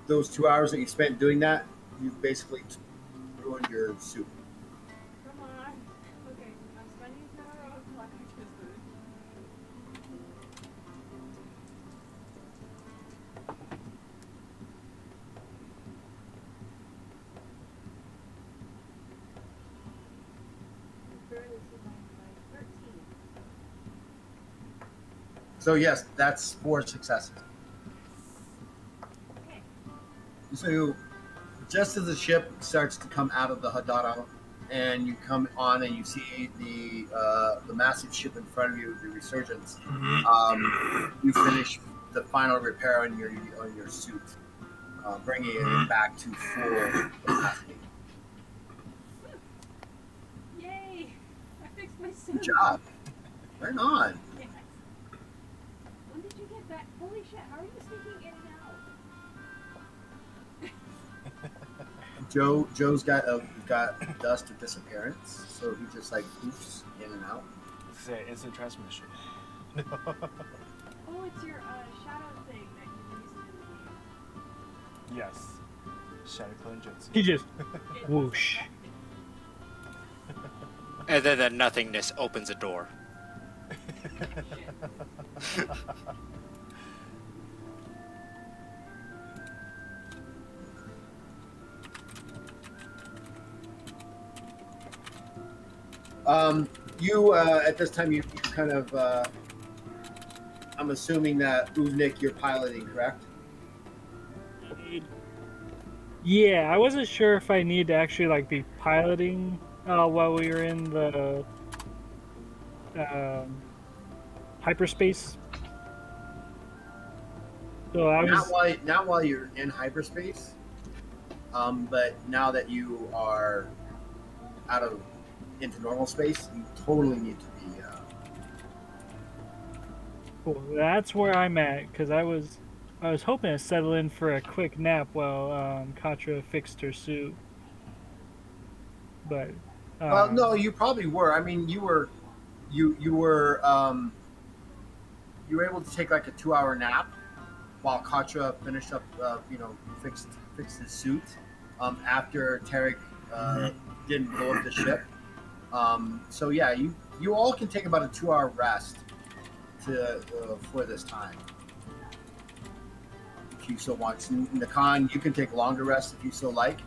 those 2 hours that you spent doing that, you've basically ruined your suit. Come on. Okay, I'm spending 2 hours on just barely survived by 13. So yes, that's 4 successes. Okay. So just as the ship starts to come out of the Hadara, and you come on and you see the massive ship in front of you, the Resurgence, you finish the final repair on your suit, bringing it back to full capacity. Yay! I fixed my suit. Good job. Right on. Yes. When did you get back? Holy shit, how are you sneaking in and out? Joe's got dust of disappearance, so he just like poofs in and out. It's an instant transmission. Oh, it's your shadow thing that you used in the game. Yes. Shadow Clone Jutsu. He just It whoosh. And then the nothingness opens a door. You at this time you kind of I'm assuming that Uvnik you're piloting, correct? Yeah, I wasn't sure if I need to actually like be piloting while we were in the hyperspace. So I was Not while you're in hyperspace, but now that you are out of into normal space, you totally need to be Cool. That's where I'm at because I was hoping to settle in for a quick nap while Katra fixed her suit, but No, you probably were. I mean, you were you were able to take like a 2 hour nap while Katra finished up, fixed his suit after Tarek didn't blow up the ship. So yeah, you all can take about a 2 hour rest to for this time if you so want. Nakan, you can take longer rest if you so like.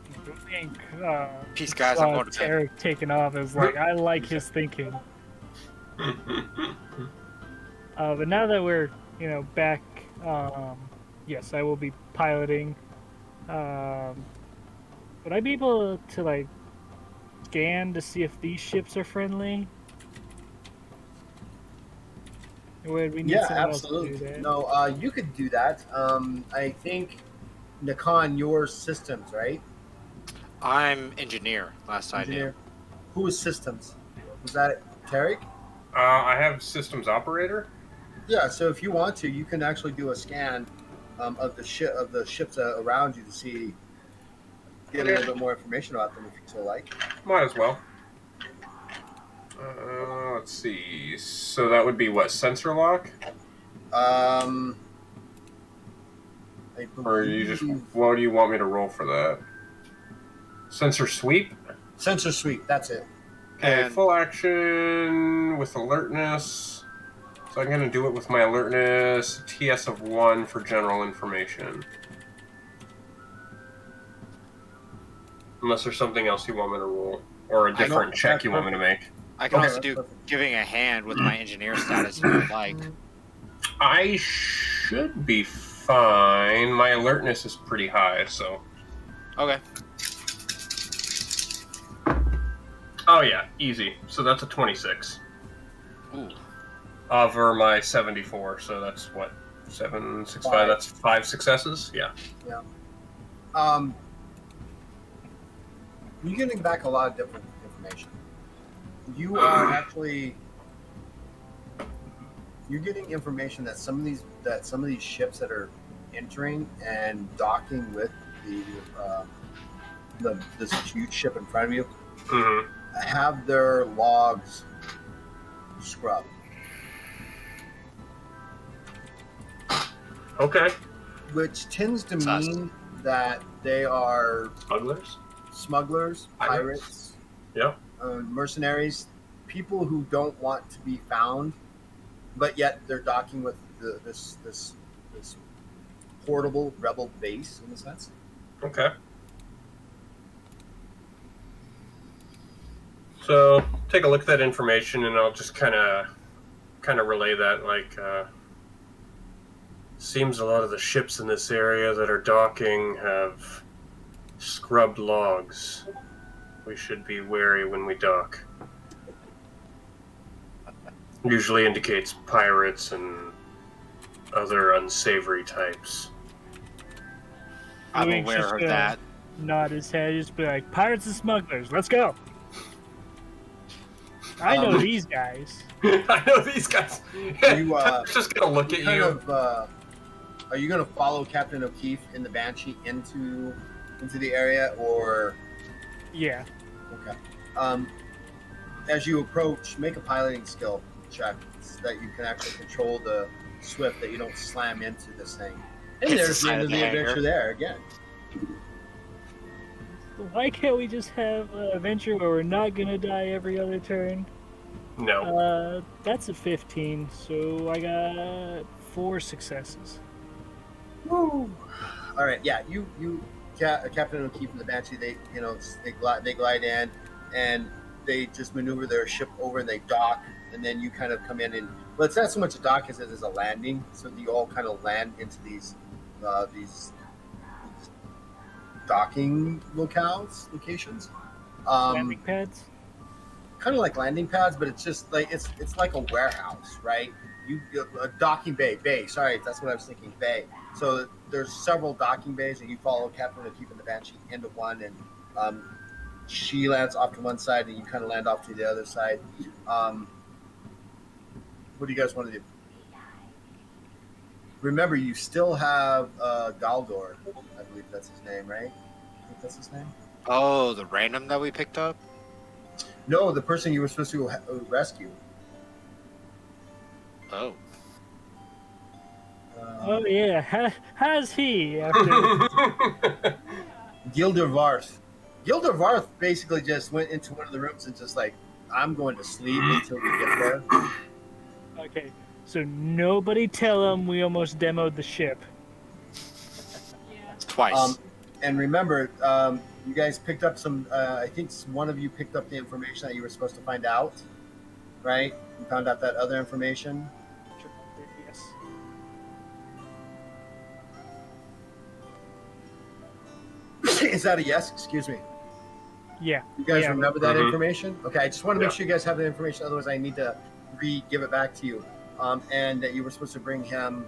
I think Peace, guys. I'm going to bed. Tarek taking off is like I like his thinking. But now that we're back, yes, I will be piloting. Would I be able to like scan to see if these ships are friendly? Or would we need Yeah, someone else to do absolutely. that? No, you could do that. I think Nakan, your systems, right? I'm engineer. Last I knew. Engineer. Who is systems? Was that Tarek? I have systems operator. Yeah. So if you want to, you can actually do a scan of the ships around you to see, get a little bit more information about them if you so like. Might as well. Let's see. So that would be what, sensor lock? I Or you just, believe- what do you want me to roll for that? Sensor sweep? Sensor sweep. That's it. Okay, And- full action with alertness. So I'm going to do it with my alertness, TS of 1 for general information. Unless there's something else you want me to roll. Or a different check you want me to make. I can Okay, also that's do perfect. giving a hand with my engineer status if you'd like. I should be fine. My alertness is pretty high, so... Okay. Oh yeah, easy. So that's a 26. Ooh. Over my 74, so that's what? 7, 6, 5, Five. that's 5 successes? Yeah. You're getting back a lot of different information. You are actually you're getting information that some of these ships that are entering and docking with this huge ship in front of you Mm-hmm. have their logs scrubbed. Okay. Which tends to Sus. mean that they are Smugglers? smugglers, pirates, Yeah. mercenaries, people who don't want to be found, but yet they're docking with this portable rebel base in a sense. Okay. So take a look at that information, and I'll just kind of relay that. Like, seems a lot of the ships in this area that are docking have scrubbed logs. We should be wary when we dock. Usually indicates pirates and other unsavory types. I'm Louis aware just of gonna that. Nod his head, just be like, pirates and smugglers, let's go. I know these guys. I know these guys. You, just gonna look at you. Are you going to follow Captain O'Keefe in the Banshee into the area, or Yeah. okay? As you approach, make a piloting skill check so that you can actually control the Swift, that you don't slam into this thing. And Hits there's the the side end of of the the hangar. adventure there again. Why can't we just have an adventure where we're not gonna die every other turn? No. That's a 15, so I got 4 successes. Woo! All right, yeah, Captain O'Keefe and the Banshee, they glide in, and they just maneuver their ship over, and they dock, and then you kind of come in and, well, it's not so much a dock as it is a landing. So you all kind of land into these docking locations. Landing pads? Kind of like landing pads, but it's just like it's like a warehouse, right? A docking bay. Sorry, that's what I was thinking. Bay. So there's several docking bays, and you follow Captain O'Keefe and the Banshee into one, and she lands off to one side, and you kind of land off to the other side. What do you guys want to do? Remember, you still have Galdor. I believe that's his name, right? I think that's his name. Oh, the random that we picked up? No, the person you were supposed to rescue. Oh. Oh yeah, how's he after? Gilder Varth. Gilder Varth basically just went into one of the rooms and just like, I'm going to sleep until we get there. Okay, so nobody tell him we almost demoed the ship. Twice. And remember, you guys picked up some. I think one of you picked up the information that you were supposed to find out, right? You found out that other information. Yes. Is that a yes? Excuse me. Yeah. You guys Yeah. remember that Mhm. information? Okay, I just want to make Yeah. sure you guys have the information. Otherwise, I need to give it back to you. And that you were supposed to bring him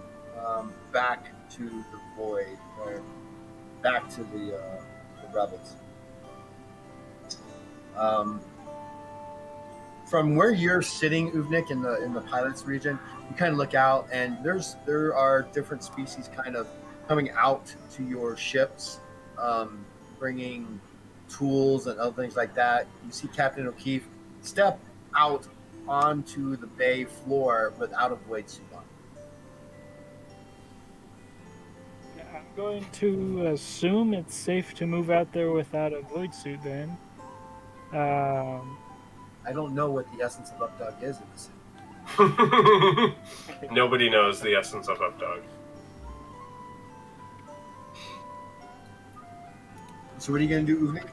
back to the void, or back to the rebels. From where you're sitting, Uvnik, in the pilot's region, you kind of look out, and there are different species kind of coming out to your ships, bringing tools and other things like that. You see Captain O'Keefe step out onto the bay floor without a void suit on. I'm going to assume it's safe to move out there without a void suit then. I don't know what the essence of Updog is in this city. Nobody knows the essence of Updog. So what are you going to do, Uvnik?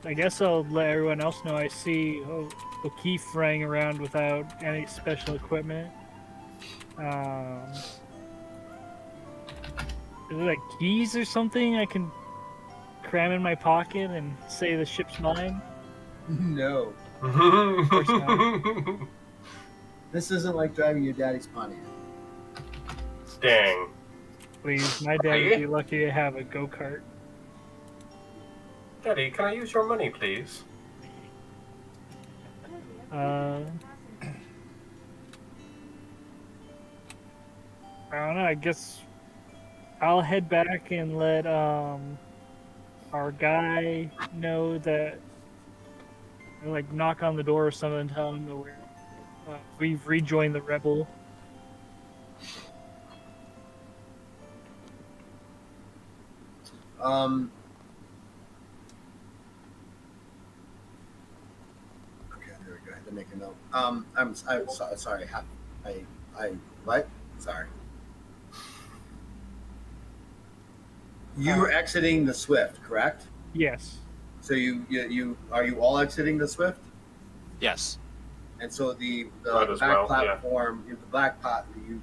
I guess I'll let everyone else know I see O'Keefe running around without any special equipment. Is there like keys or something I can cram in my pocket and say the ship's mine? No. course not. This isn't like driving your daddy's Pontiac. Dang. Please, my dad would be lucky to have a go-kart. Daddy, can I use your money, please? I don't know, I guess I'll head back and let our guy know that, like, knock on the door or something and tell him that we've rejoined the rebel. Okay, there we go. I had to make a note. I'm sorry. What? Sorry. You're exiting the Swift, correct? Yes. So you are you all exiting the Swift? Yes. And so the Might as back well, yeah. platform, the black pot, you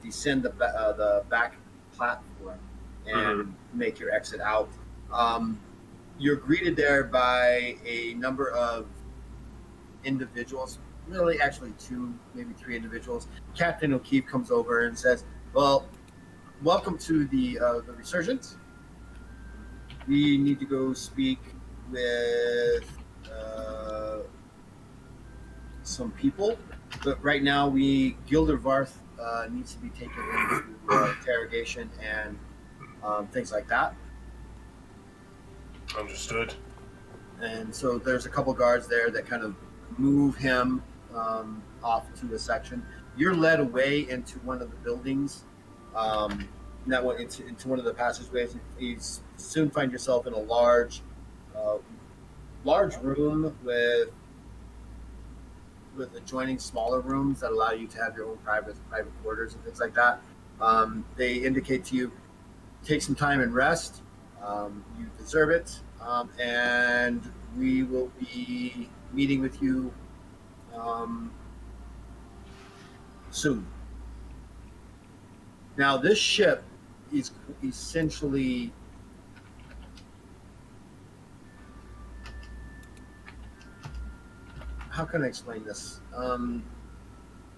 descend the back platform and make your exit out. You're greeted there by a number of individuals, really actually two, maybe three individuals. Captain O'Keefe comes over and says, well, welcome to the Resurgence. We need to go speak with some people, but right now Gilder Varth needs to be taken into interrogation and things like that. Understood. And so there's a couple guards there that kind of move him off to a section. You're led away into one of the buildings, that went into one of the passageways. You soon find yourself in a large room with adjoining smaller rooms that allow you to have your own private quarters and things like that. They indicate to you, take some time and rest. You deserve it, and we will be meeting with you soon. Now, this ship is essentially how can I explain this?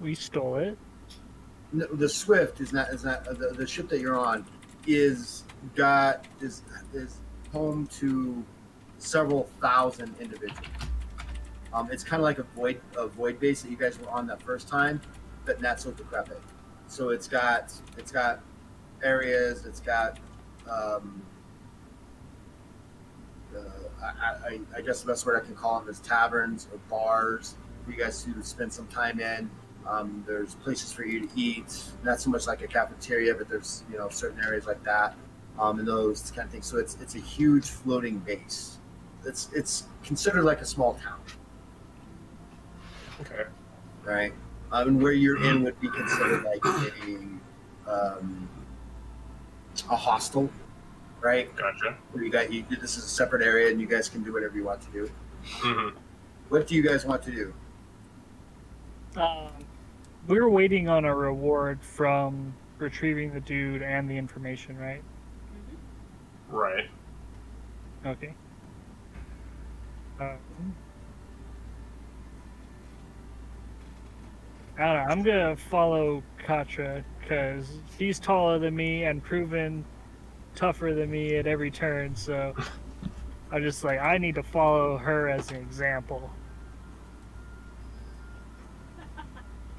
We stole it. The Swift is not the ship that you're on is home to several thousand individuals. It's kind of like a void base that you guys were on that first time, but not so decrepit. So it's got areas. It's got I guess the best word I can call them is taverns or bars for you guys to spend some time in. There's places for you to eat, not so much like a cafeteria, but there's certain areas like that, and those kind of things. So it's a huge floating base. It's considered like a small town. Okay. Right. And where you're in would be considered like a hostel, right? Gotcha. Where this is a separate area, and you guys can do whatever you want to do. Mm-hmm. What do you guys want to do? We were waiting on a reward from retrieving the dude and the information, right? Right. Okay. I don't know. I'm gonna follow Katra because he's taller than me and proven tougher than me at every turn. So I'm just like, I need to follow her as an example.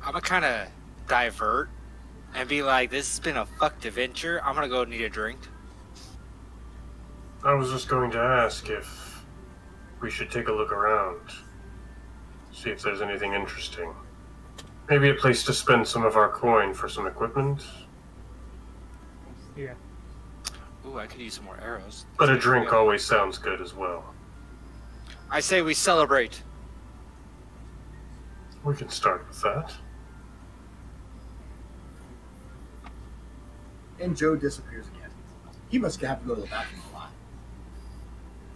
I'm gonna kind of divert and be like, this has been a fucked adventure. I'm gonna go need a drink. I was just going to ask if we should take a look around, see if there's anything interesting. Maybe a place to spend some of our coin for some equipment. Yeah. Ooh, I could use some more arrows. But a drink always sounds good as well. I say we celebrate. We can start with that. And Joe disappears again. He must have to go to the bathroom a lot.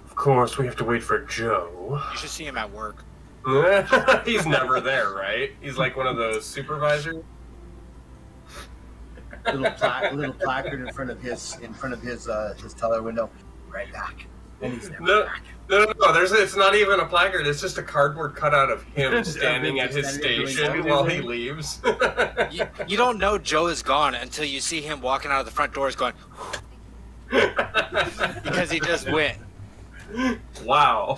Of course, we have to wait for Joe. You should see him at work. He's never there, right? He's like one of those supervisors. Little placard in front of his teller window. Right back. And he's never back. No. It's not even a placard. It's just a cardboard cutout of him standing at his station while he leaves. You don't know Joe is gone until you see him walking out of the front doors going, because he just went. Wow.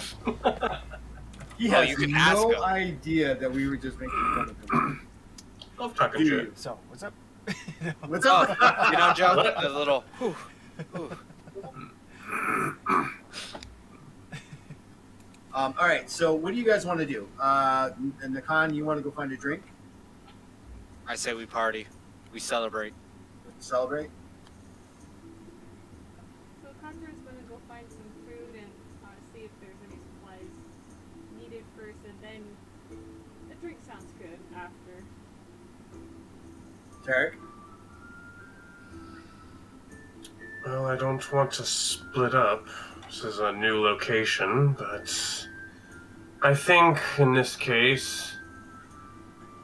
He has you can ask no him. idea that we were just making fun of him. Love talking shit. So, what's up? What's up? You know, Joe, the little. Whew. All right. So, what do you guys want to do? Nakan, you want to go find a drink? I say we party. We celebrate. Celebrate. So Conrad's gonna go find some food and see if there's any supplies needed first, and then the drink sounds good after. Tarek? Well, I don't want to split up. This is a new location, but I think in this case,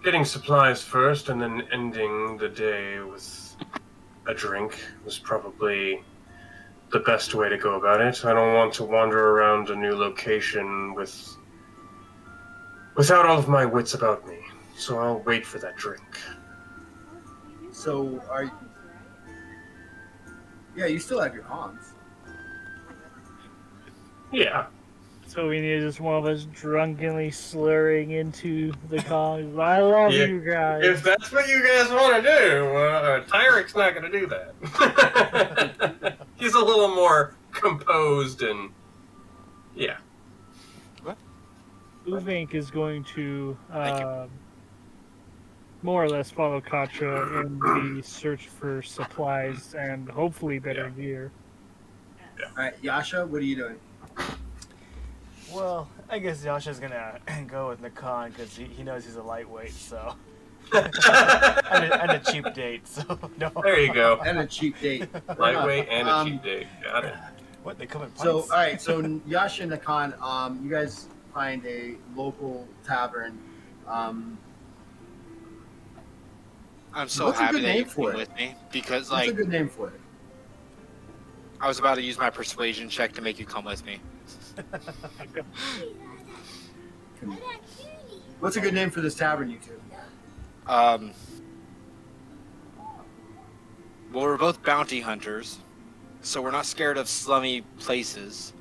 getting supplies first and then ending the day with a drink was probably the best way to go about it. I don't want to wander around a new location without all of my wits about me, so I'll wait for that drink. So, are you... Yeah, you still have your comms. Yeah. So we need just one of us drunkenly slurring into the comms. I love Yeah, you guys. If that's what you guys want to do, Tyrek's not going to do that. He's a little more composed and... Yeah. Uvink is going to Thank you. more or less follow Katra in the search for supplies and hopefully better gear. All right, Yasha, what are you doing? Well, I guess Yasha's gonna go with Nakan because he knows he's a lightweight, so. and a cheap date, so no. There you go. And a cheap date. Lightweight and a cheap date. Got it. What, they come in pints? So, all right, so Yasha and Nakan, you guys find a local tavern. I'm so What's a happy good that name you for came it? with me because, What's like, a good name for it? I was about to use my persuasion check to make you come with me. What's a good name for this tavern, you two? Well, we're both bounty hunters, so we're not scared of slummy places.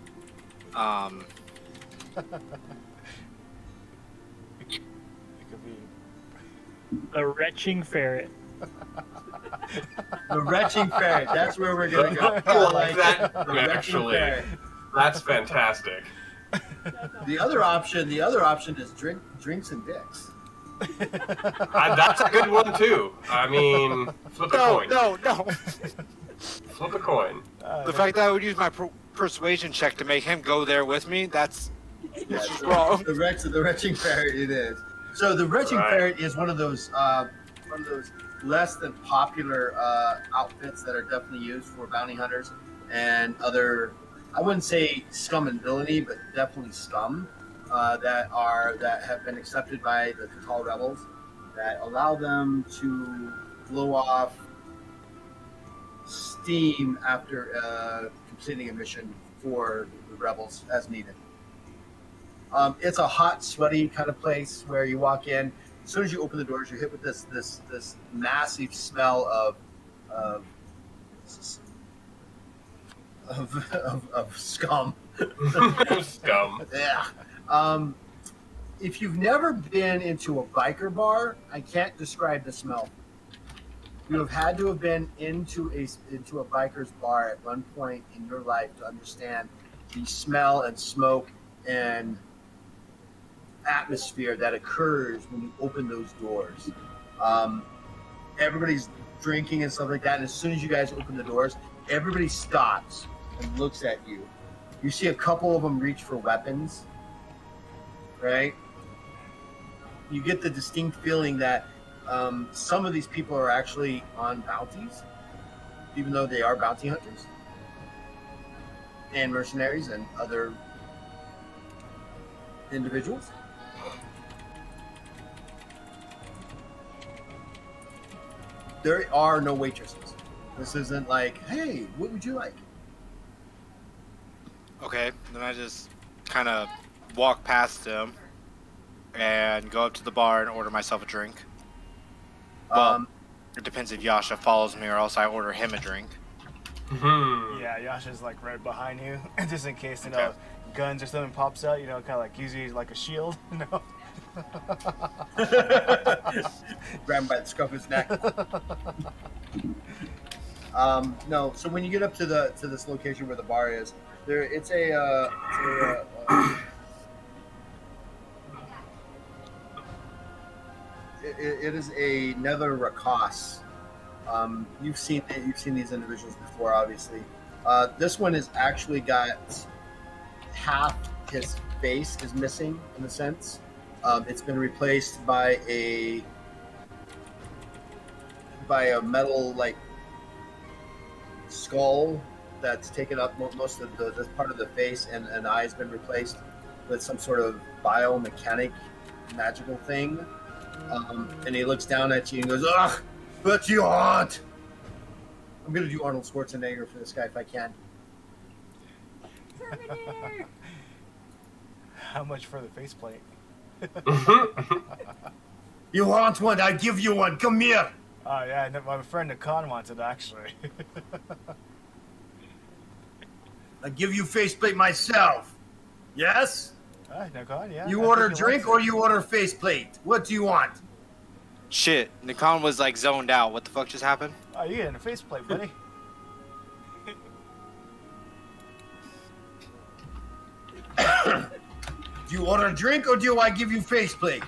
The retching ferret. The retching ferret. That's where we're gonna go. I like that. The retching Actually, ferret. that's fantastic. The other option is drinks and dicks. That's a good one too. I mean, flip a coin. No. Flip a coin. The fact that I would use my persuasion check to make him go there with me, that's Yeah, just wrong. the retching ferret it is. So the retching Right. ferret is one of those less than popular outfits that are definitely used for bounty hunters and other. I wouldn't say scum and villainy, but definitely scum that have been accepted by the Catal rebels that allow them to blow off steam after completing a mission for the rebels as needed. It's a hot, sweaty kind of place where you walk in. As soon as you open the doors, you're hit with this massive smell of scum. Scum. Yeah. If you've never been into a biker bar, I can't describe the smell. You have had to have been into a biker's bar at one point in your life to understand the smell and smoke and atmosphere that occurs when you open those doors. Everybody's drinking and stuff like that, and as soon as you guys open the doors, everybody stops and looks at you. You see a couple of them reach for weapons, right? You get the distinct feeling that some of these people are actually on bounties, even though they are bounty hunters and mercenaries and other individuals. There are no waitresses. This isn't like, hey, what would you like? Okay, then I just kind of walk past him and go up to the bar and order myself a drink. Well, it depends if Yasha follows me or else I order him a drink. Yeah, Yasha's like right behind you, just in case, you know, guns or something pops out, you know, kind of like usually like a shield, you know. Grab him by the scruff of his neck. No, so when you get up to this location where the bar is, it is a Nether Rakas. You've seen these individuals before, obviously. This one has actually got half his face is missing in a sense. It's been replaced by a metal like skull that's taken up most of this part of the face, and an eye has been replaced with some sort of biomechanic magical thing. And he looks down at you and goes, "Ugh, what do you want?" I'm gonna do Arnold Schwarzenegger for this guy if I can. Terminator! How much for the faceplate? You want one? I give you one. Come here. Oh yeah, my friend Nakan wants it actually. I give you faceplate myself. Yes? Nakan, yeah. You I order think he drink wants or you order faceplate? What do you want? Shit, Nikon was like zoned out. What the fuck just happened? it. Oh, you getting a faceplate, buddy? Do you order drink or do I give you faceplate?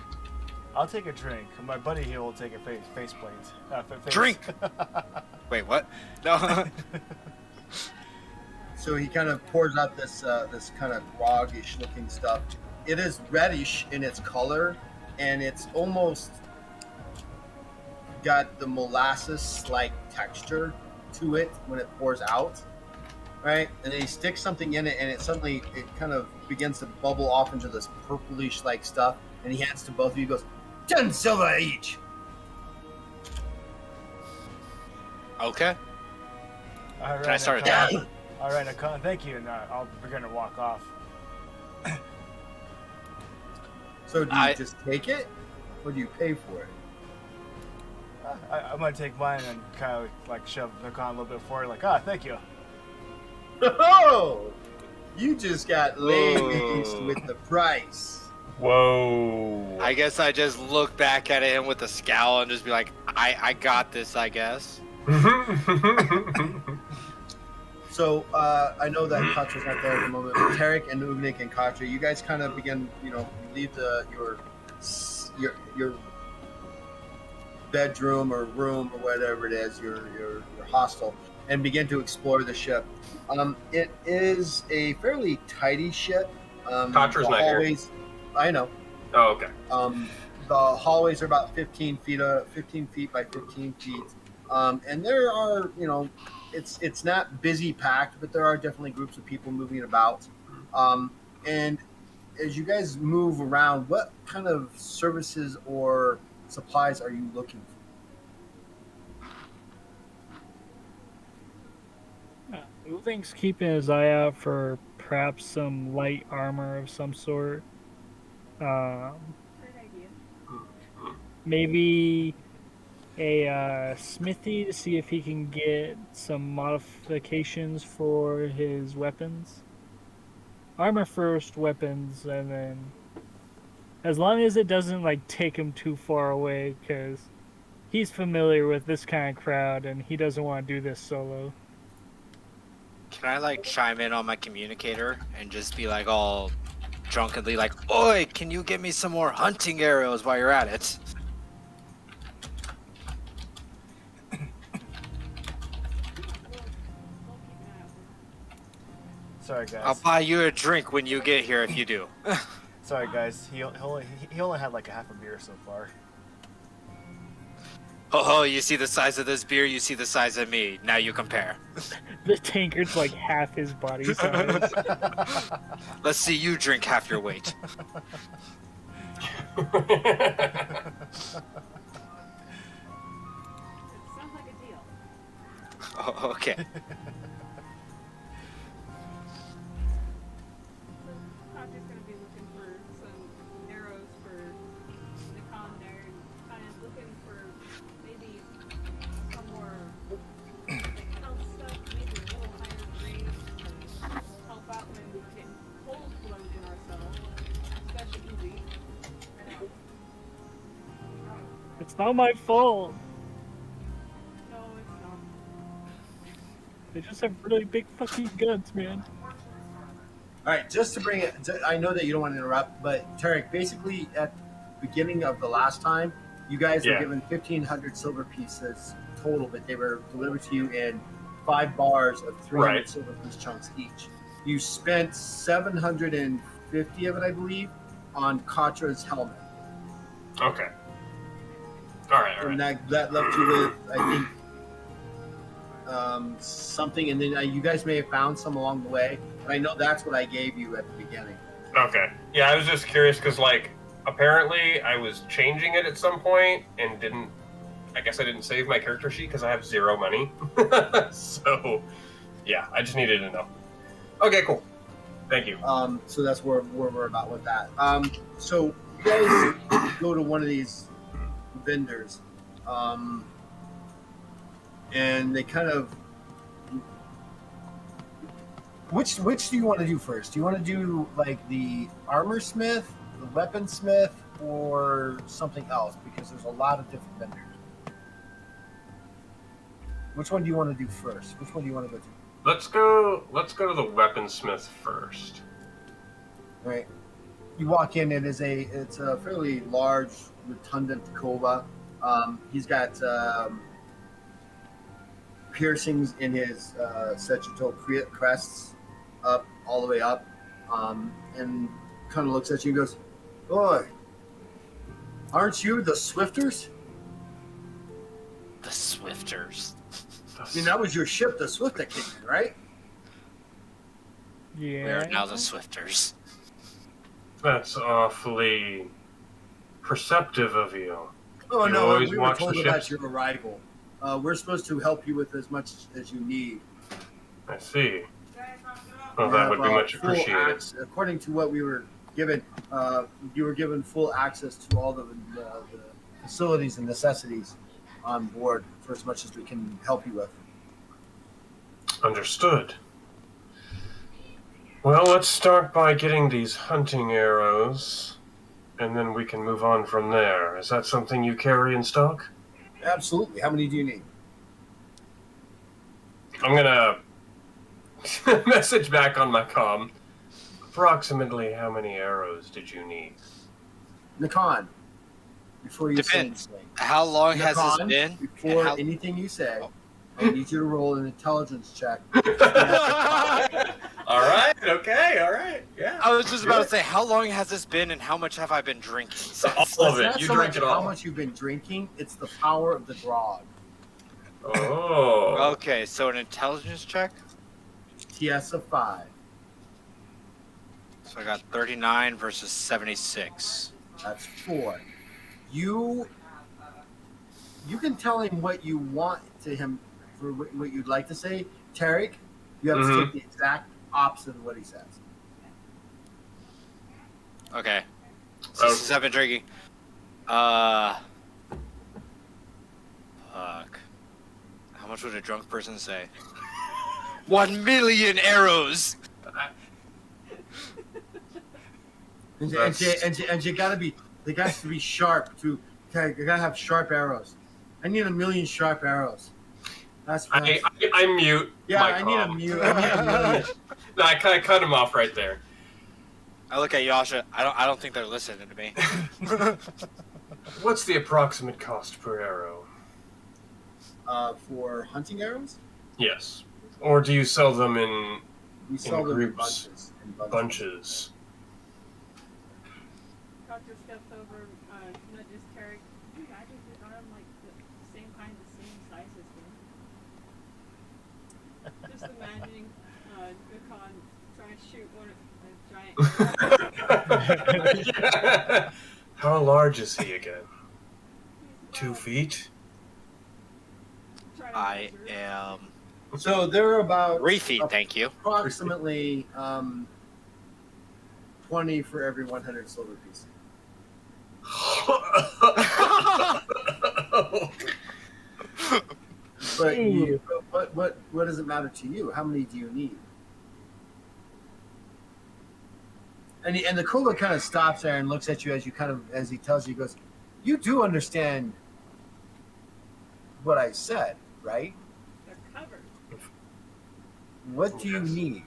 I'll take a drink. My buddy here will take a faceplate. Drink! Wait, what? No. So he kind of pours out this kind of groggish looking stuff. It is reddish in its color, and it's almost got the molasses-like texture to it when it pours out, right? And then he sticks something in it, and it kind of begins to bubble off into this purplish-like stuff. And he hands to both of you, goes, 10 silver each. Okay. All right, Can I start Nakan. at that? All right, Nakan, thank you. And we're gonna walk off. So do you just take it, or do you pay for it? I'm gonna take mine and kind of like shove Nakan a little bit forward, like, thank you. Oh, you just got laced with the price. Whoa. I guess I just look back at him with a scowl and just be like, I got this, I guess. So I know that Katra's not there at the moment. But Tarek and Uvnik and Katra, you guys kind of begin, you leave your bedroom or room or whatever it is, your hostel, and begin to explore the ship. It is a fairly tidy ship. Katra's not here. I know. Oh, okay. The hallways are about 15 feet by 15 feet. And there are, it's not busy packed, but there are definitely groups of people moving about. And as you guys move around, what kind of services or supplies are you looking for? Uving's keeping his eye out for perhaps some light armor of some sort. Great idea. Maybe a smithy to see if he can get some modifications for his weapons. Armor first, weapons, and then as long as it doesn't take him too far away, because he's familiar with this kind of crowd and he doesn't want to do this solo. Can I chime in on my communicator and just be all drunkenly "Oi, can you get me some more hunting arrows while you're at it?" Sorry, guys. I'll buy you a drink when you get here if you do. Sorry, guys. He only had a half a beer so far. Oh, you see the size of this beer, you see the size of me. Now you compare. The tankard's half his body size. Let's see you drink half your weight. It sounds like a deal. Oh, okay. So Katra's gonna be looking for some arrows for Nikon there, and kind of looking for maybe some more health stuff, maybe a little higher grade to help out when we get cold blown in ourselves, especially Uzi. It's not my fault. No, it's not. They just have really big fucking guns, man. All right, just to bring it, I know that you don't want to interrupt, but Tarek, basically at the beginning of the last time, you guys were given 1,500 silver pieces total, but they were delivered to you in 5 bars of 300 silver piece chunks each. You spent 750 of it, I believe, on Katra's helmet. Okay. All right. And that left you with, I think, something, and then you guys may have found some along the way, but I know that's what I gave you at the beginning. Okay. Yeah, I was just curious because, apparently I was changing it at some point and I guess I didn't save my character sheet because I have 0 money. So, yeah, I just needed to know. Okay, cool. Thank you. So that's where we're about with that. So you guys go to one of these vendors, and they kind of, which do you want to do first? Do you want to do the armor smith, the weaponsmith, or something else? Because there's a lot of different vendors. Which one do you want to do first? Which one do you want to go to? Let's go to the weaponsmith first. All right. You walk in. It's a fairly large, rotundant kova. He's got piercings in his sagittal crests up all the way up, and kind of looks at you and goes, "Boy, aren't you the Swifters?" The Swifters. I mean, that was your ship, the Swift, that came in, right? Yeah. We are now the Swifters. That's awfully perceptive of you. Oh, You no, always we were watch told the about ships? your arrival. We're supposed to help you with as much as you need. I see. Well, that would be much Full appreciated. according to what we were given, you were given full access to all the facilities and necessities on board for as much as we can help you with. Understood. Well, let's start by getting these hunting arrows. and then we can move on from there. Is that something you carry in stock? Absolutely. How many do you need? I'm gonna message back on my comm. Approximately how many arrows did you need? Nakan, before you Depends. say anything. How long has this Nakan, been? Before And how- anything you say, Oh. I need you to roll an intelligence check. All right. Okay. All right. Yeah. I was just about to say, how long has this been, and how much have I been drinking? Since? All of It's it. not You so drink much it all. how much you've been drinking, it's the power of the grog. Oh. Okay, so an intelligence check. TS of 5. So I got 39 versus 76. That's 4. You can tell him what you want to him for what you'd like to say. Tarek, you have to take the exact opposite of what he says. Okay. So since I've been drinking, fuck. How much would a drunk person say? 1 million arrows. And you gotta be, they got to be sharp too. You gotta have sharp arrows. I need 1 million sharp arrows. That's fine. I mute. Yeah, my I need a comm. mute. I need a million. No, I cut him off right there. I look at Yasha. I don't think they're listening to me. What's the approximate cost per arrow? For hunting arrows, Yes. Or do you sell them in we sell them in groups. bunches. bunches? Doctor steps over, nudges Tarek. Could you imagine if we got him like the same kind, the same size as him? Just imagining Nakan trying to shoot one a giant. Yeah. How large is he again? 2 feet? I am So they're about 3 feet, thank you. approximately 20 for every 100 silver piece. But what does it matter to you? How many do you need? And the Kula kind of stops there and looks at you as he tells you, he goes, "You do understand what I said, right? They're covered. What do you need?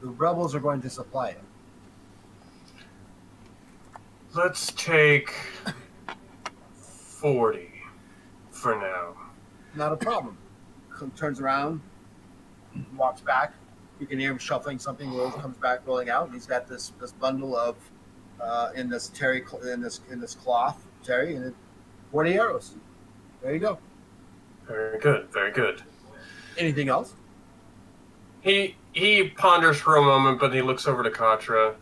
The rebels are going to supply it." Let's take 40 for now. Not a problem. Turns around, walks back. You can hear him shuffling something. Comes back, rolling out. And he's got this bundle of in this cloth, Terry, and 40 arrows. There you go. Very good, very good. Anything else? He ponders for a moment, but he looks over to Katra.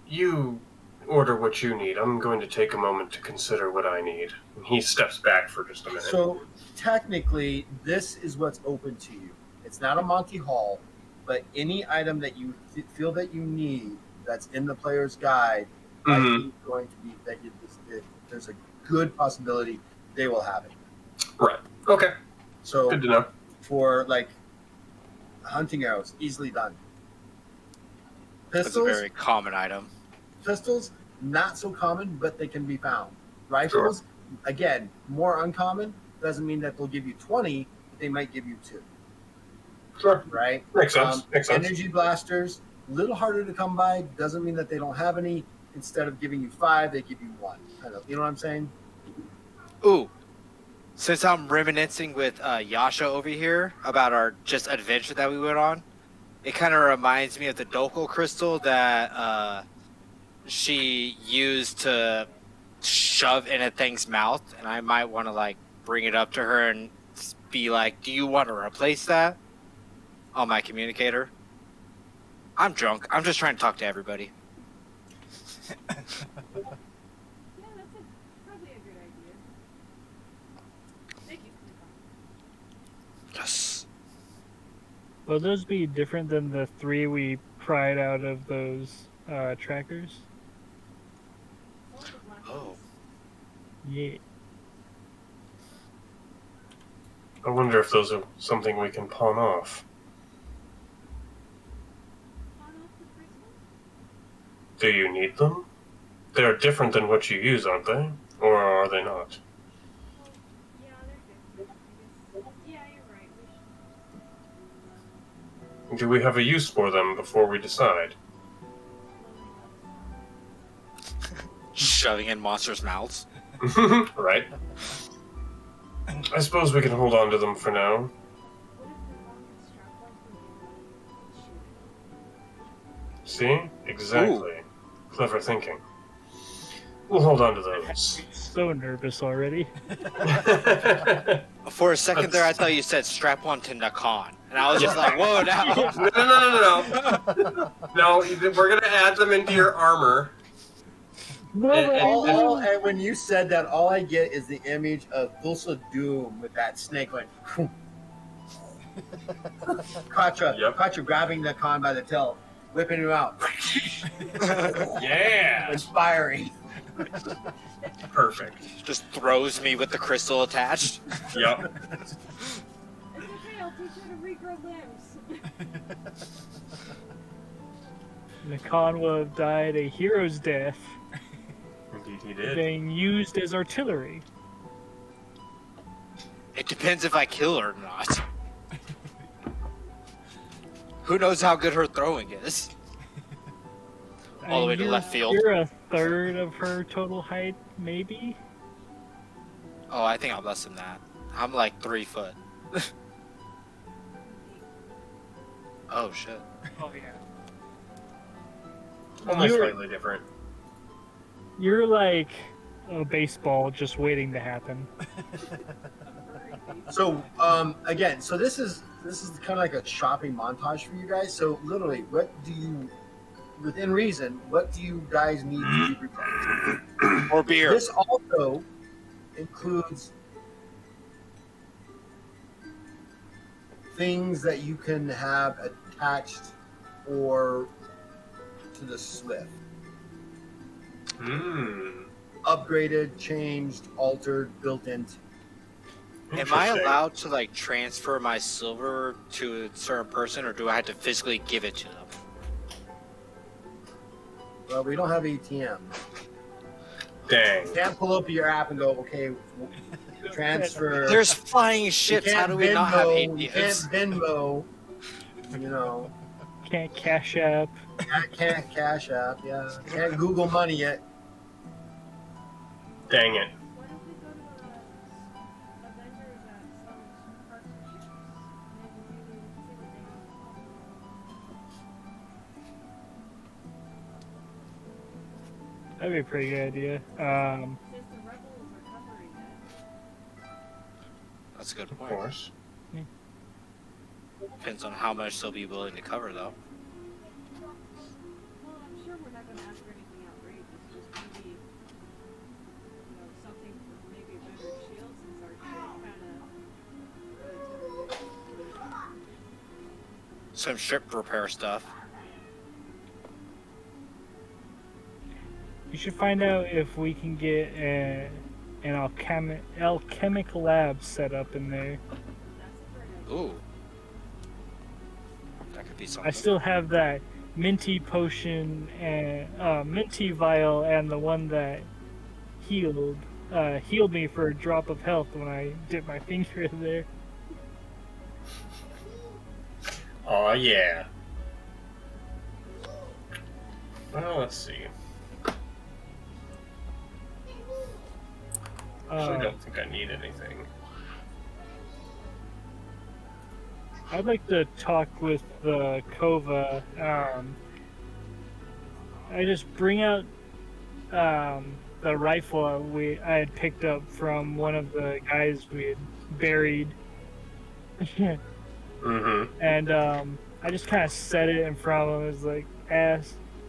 You order what you need. I'm going to take a moment to consider what I need. He steps back for just a minute. So technically, this is what's open to you. It's not a Monty Hall, but any item that you feel that you need that's in the player's guide, Mhm. going to be there's a good possibility they will have it. Right. Okay. So Good to know. for like hunting arrows, easily done. That's a Pistols, very common item. not so common, but they can be found. Rifles, again, more uncommon. Doesn't mean that they'll give you 20, but they might give you 2. Sure. Right? Makes sense. Makes sense. Energy blasters, a little harder to come by. Doesn't mean that they don't have any. Instead of giving you 5, they give you 1. Kind of, you know what I'm saying? Ooh, since I'm reminiscing with Yasha over here about our just adventure that we went on, it kind of reminds me of the Dokal crystal that she used to shove in a thing's mouth, and I might want to like bring it up to her and be like, "Do you want to replace that?" On my communicator. I'm drunk. I'm just trying to talk to everybody. Yeah, that's probably a good idea. Thank you. Yes. Will those be different than the 3 we pried out of those trackers? Oh. Yeah. I wonder if those are something we can pawn off. On off the crystal? Do you need them? They're different than what you use, aren't they? Or are they not? Yeah, they're different. I guess. Yeah, you're right. We should Do we have a use for them before we decide? Shoving in monsters' mouths. Right? I suppose we can hold on to them for now. What if the phone gets strapped onto the See? Exactly. Clever thinking. We'll hold on to those. So nervous already. For a second there, I thought you said strap on to Nakan. And I was just like, whoa, now. No. No, we're going to add them into your armor. And when you said that, all I get is the image of Thulsa Doom with that snake like Katra grabbing the con by the tail, whipping him out. Yeah! Inspiring. Perfect. Just throws me with the crystal attached. Yep. It's okay, I'll teach her to regrow limbs. Nakan will have died a hero's death, Indeed he did. being used as artillery. It depends if I kill her or not. Who knows how good her throwing is? All the way to You're- left field. You're a third of her total height, maybe? Oh, I think I'm less than that. I'm like 3 foot. Oh shit. Oh, yeah. Only You're- slightly different. You're like a baseball just waiting to happen. So again, so this is kind of like a shopping montage for you guys. So literally, what do you, within reason, what do you guys need to be prepared? Or beer. This also includes things that you can have attached or to the Swift. Upgraded, changed, altered, built into. Am I allowed to like transfer my silver to a certain person, or do I have to physically give it to them? Well, we don't have ATM. Dang. You can't pull up your app and go, okay, transfer. There's flying You ships. can't How do we not have Venmo, you can't ATMs? Venmo. You know, Can't cash app. can't Cash App. Yeah, can't Google Money yet. Dang it. What if we go to a vendor that sells cartridges? Maybe see what they have. That'd be a pretty good idea. Since the rebels are covering it. That's a good Of point. course. Depends on how much they'll be willing to cover, though. Well, I'm sure we're not going to ask for anything outrageous. Just maybe, you know, something for maybe a better shield since our ship kind of. Some ship repair stuff. You should find out if we can get an alchemical lab set up in there. Ooh. That could be something. I still have that minty potion and minty vial and the one that healed me for a drop of health when I dipped my finger in there. Aw, yeah. Well, let's see. I don't think I need anything. I'd like to talk with the Kova. I just bring out the rifle I had picked up from one of the guys we had buried. And I just kind of set it in front of him. It's like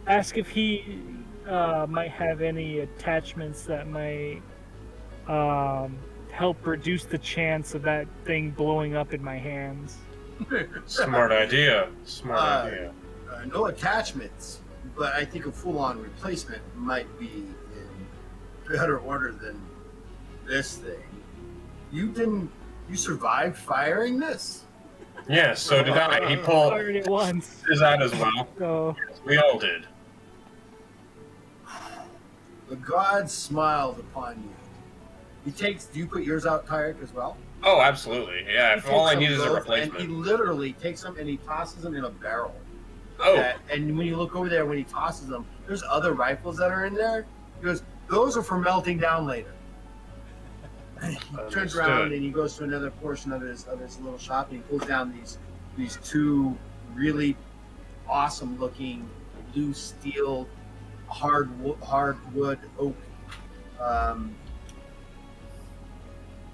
ask if he might have any attachments that might help reduce the chance of that thing blowing up in my hands. Smart idea. Smart idea. No attachments, but I think a full-on replacement might be in better order than this thing. You survived firing this? Yeah, so did I. He pulled Fired it once. his out as well. So We all did. The god smiled upon you. He takes. Do you put yours out, Tyrick, as well? Oh, absolutely. Yeah, He if all takes I them need is a both, replacement. And he literally takes them and he tosses them in a barrel. Oh, And when you look over there, when he tosses them, there's other rifles that are in there. He goes, those are for melting down later. He turns around and he goes to another portion of his little shop and he pulls down these two really awesome looking blue steel hardwood oak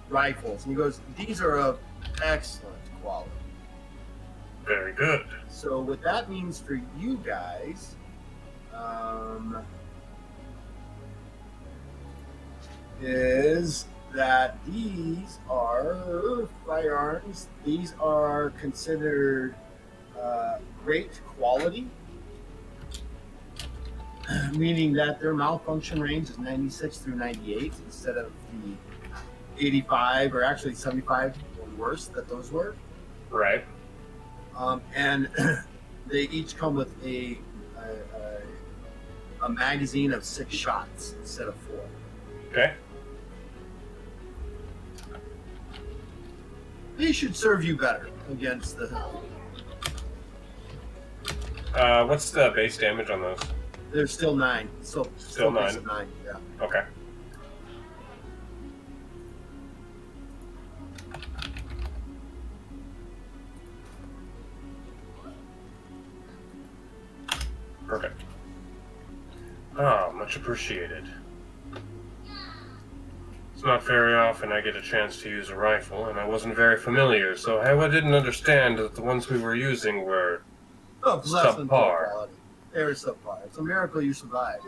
rifles. And he goes, these are of excellent quality. very good. So what that means for you guys, is that these are firearms. These are considered great quality, meaning that their malfunction range is 96 through 98 instead of the 85 or actually 75 or worse that those were. Right. And they each come with a magazine of 6 shots instead of 4. Okay. They should serve you better against the. What's the base damage on those? There's still 9. Still 9. 9. Yeah. Okay. Perfect. Oh, much appreciated. It's not very often I get a chance to use a rifle, and I wasn't very familiar, so I didn't understand that the ones we were using were Less than subpar. quality. They were subpar. It's a miracle you survived.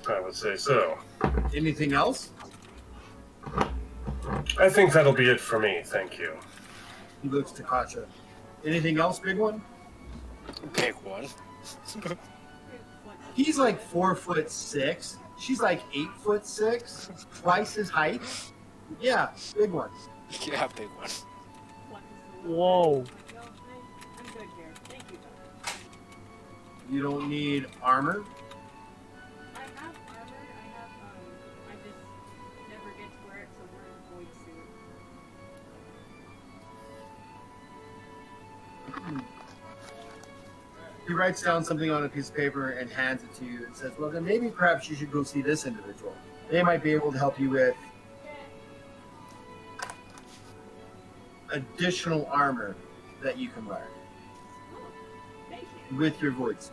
I would say so. Anything else? I think that'll be it for me, thank you. He looks to Katja. Anything else, big one? Pick one. He's like 4'6". She's like 8'6", twice his height. Yeah, big one. Yeah, big one. Whoa. No, I'm good here. Thank you, though. You don't need armor. I have armor. I just never get to wear it, so we're in void suit. He writes down something on a piece of paper and hands it to you and says, well, then maybe perhaps you should go see this individual. They might be able to help you with additional armor that you can wear Oh, thank you. with your voice.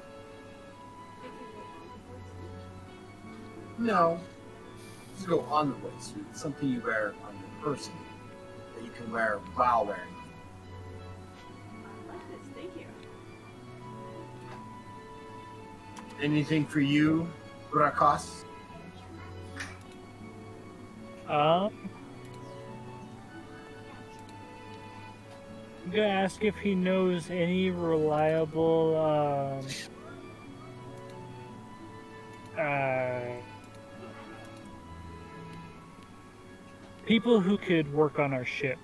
Thank you for the void suit. No. Just go on the voice suit. It's something you wear on your person that you can wear while wearing. I like this. Thank you. Anything for you, Brakos? I'm gonna ask if he knows any reliable people who could work on our ship.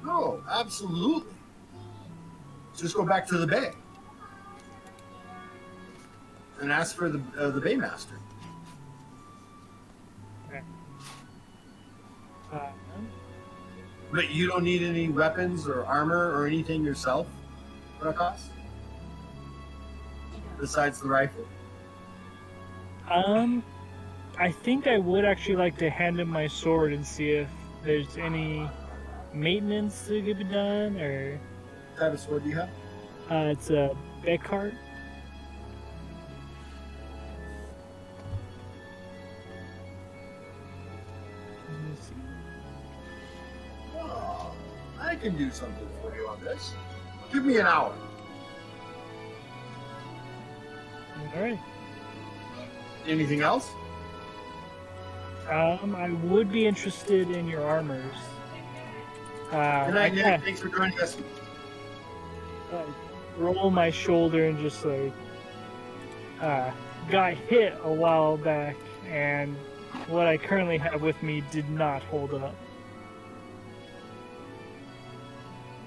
Oh, absolutely. Just go back to the bay and ask for the baymaster. But you don't need any weapons or armor or anything yourself, Brakos? Besides the rifle? I think I would actually like to hand him my sword and see if there's any maintenance that could be done, or What type of sword do you have? it's a Beckhart. Let me see. Oh, I can do something for you on this. Give me an hour. All right. Anything else? I would be interested in your armors. Good night, Nick. I Thanks for joining us. roll my shoulder and just like got hit a while back, and what I currently have with me did not hold up.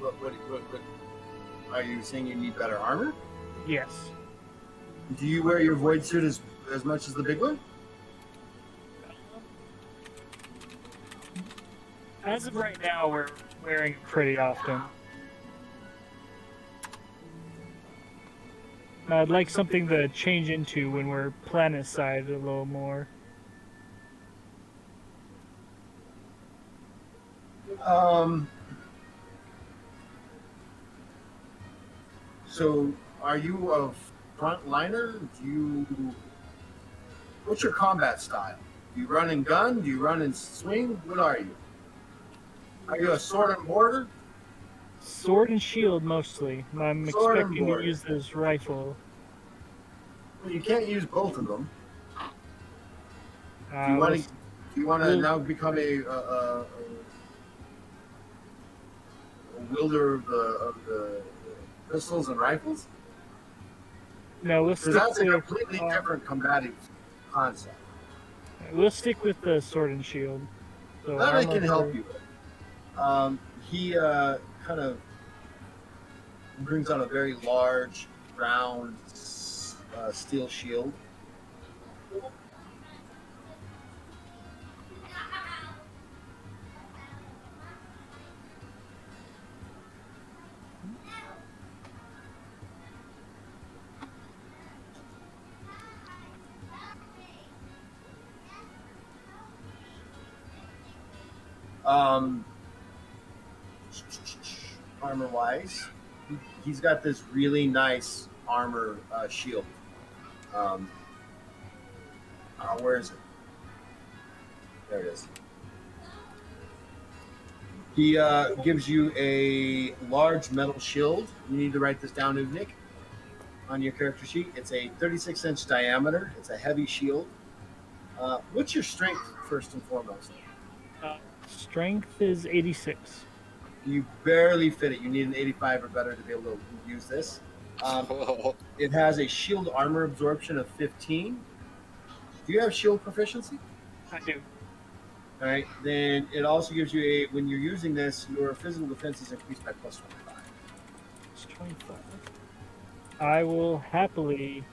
What, are you saying you need better armor? Yes. Do you wear your void suit as as much as the big one? As of right now, we're wearing it pretty often. I'd like something to change into when we're planet side a little more. So, are you a frontliner? What's your combat style? Do you run and gun? Do you run and swing? What are you? Are you a sword and border? Sword and shield mostly. I'm Sword and expecting to border. use this rifle. Well, you can't use both of them. Do Uh, you want let's- to? Do you want to we'll- now become a wielder of the pistols and rifles? no, we'll Because stick that's a with completely different combating concept. sword and shield. So That I armor can help for- you with. He kind of brings out a very large, round steel shield. Armor wise, he's got this really nice armor shield. Where is it? There it is. He gives you a large metal shield. You need to write this down, Uvnik, on your character sheet. It's a 36-inch diameter. It's a heavy shield. What's your strength, first and foremost? Strength is 86. You barely fit it. You need an 85 or better to be able to use this. It has a shield armor absorption of 15. Do you have shield proficiency? I do. All right. Then it also gives you when you're using this, your physical defense is increased by plus 25. It's 25. I will happily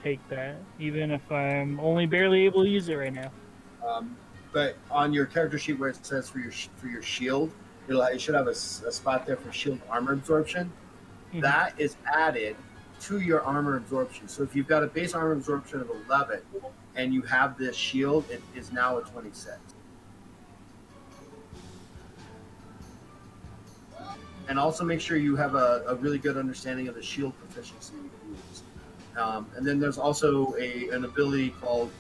take that, even if I'm only barely able to use it right now. But on your character sheet where it says for your shield, it should have a spot there for shield armor absorption. Mhm. That is added to your armor absorption. So if you've got a base armor absorption of 11 and you have this shield, it is now a 26. And also make sure you have a really good understanding of the shield proficiency rules. And then there's also an ability called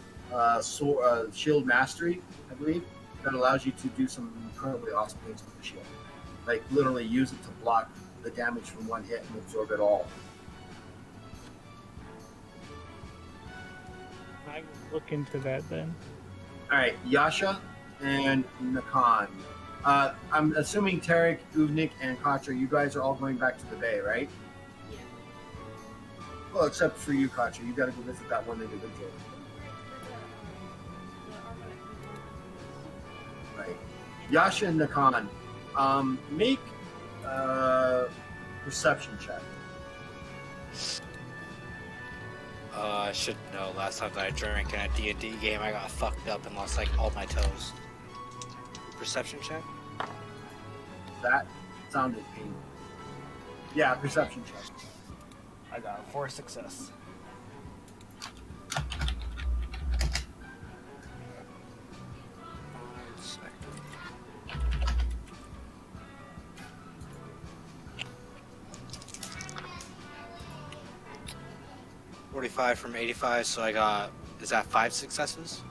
Shield Mastery, I believe, that allows you to do some incredibly awesome things with the shield. Like literally use it to block the damage from one hit and absorb it all. I will look into that then. All right, Yasha and Nakan. I'm assuming Tarek, Uvnik, and Katra, you guys are all going back to the bay, right? Yeah. Well, except for you, Katra. You got to go visit that one individual. Right. Yasha and Nakan, make perception check. I should know. Last time that I drank in a D&D game, I got fucked up and lost like all my toes. Perception check? That sounded painful. Yeah, perception check. I got 4 success. $45 from 85, so I got, is that 5 successes?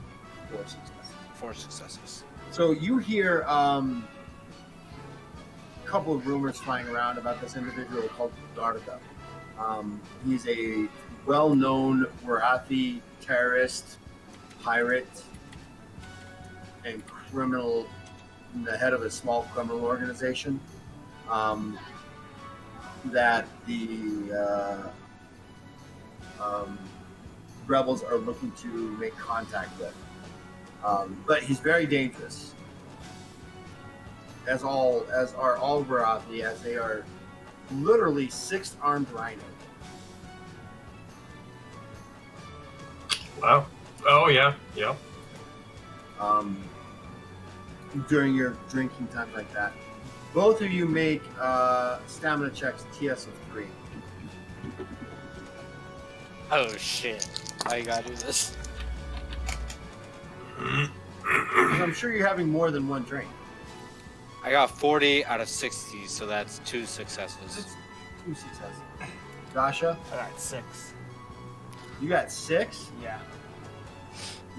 4 successes. 4 successes. So you hear a couple of rumors flying around about this individual called Darga. He's a well-known Warathi terrorist, pirate, and criminal, the head of a small criminal organization that the rebels are looking to make contact with. But he's very dangerous, as are all Warathi, as they are literally 6 armed rhinos. Wow. Oh yeah. Yeah. During your drinking time like that. Both of you make stamina checks, TS of 3. Oh shit! I gotta do this. I'm sure you're having more than one drink. I got 40 out of 60, so that's 2 successes. That's 2 successes. Dasha, I got 6. you got 6. Yeah.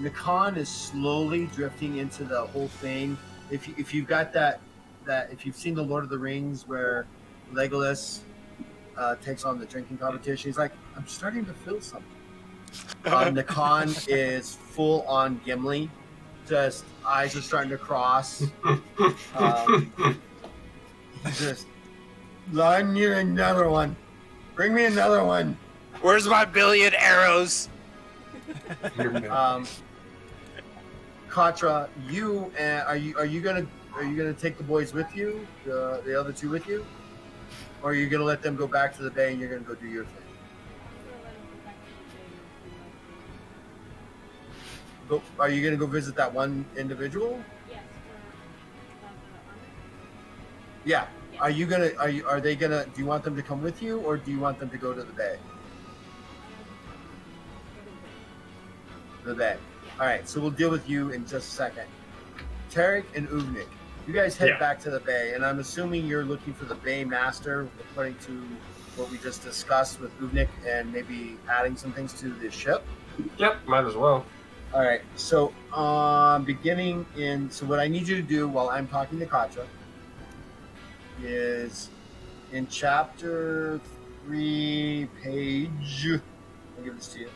Nakan is slowly drifting into the whole thing. If you've got that if you've seen the Lord of the Rings where Legolas takes on the drinking competition, he's like, I'm starting to feel something. Nakan is full on Gimli, just eyes are starting to cross. He's just, I need another one. Bring me another one. Where's my billion arrows? Katra, you are you gonna take the boys with you, the other 2 with you, or are you gonna let them go back to the bay and you're gonna go do your thing? Are you gonna go visit that one individual? Yes, for armor. Yeah. Yes. Are they gonna? Do you want them to come with you, or do you want them to go to the bay? The bay. All right. So we'll deal with you in just a second. Tarek and Uvnik, you guys head back to the bay, and I'm assuming you're looking for the bay master, according to what we just discussed with Uvnik, and maybe adding some things to the ship. Yep. Might as well. All right. So beginning in. So what I need you to do while I'm talking to Katra is in chapter 3, page. I'll give this to you.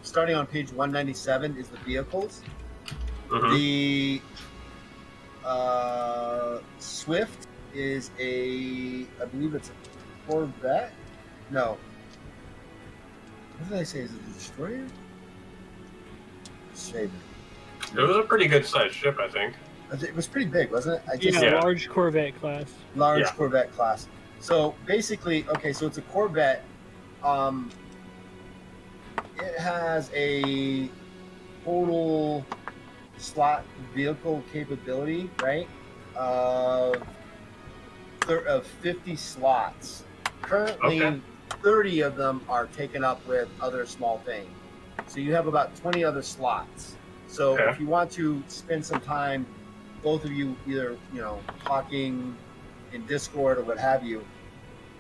Starting on page 197 is the vehicles. Mm-hmm. The Swift is I believe it's a Corvette. No. What did I say? Is it a destroyer? Save it. It was a pretty good sized ship, I think. It was pretty big, wasn't it? Yeah. Large Corvette class. Large Corvette class. So basically, okay, so it's a Corvette. It has a total slot vehicle capability, right, of 50 slots. Currently, 30 of them are taken up with other small things. So you have about 20 other slots. So if you want to spend some time, both of you either, talking in Discord or what have you,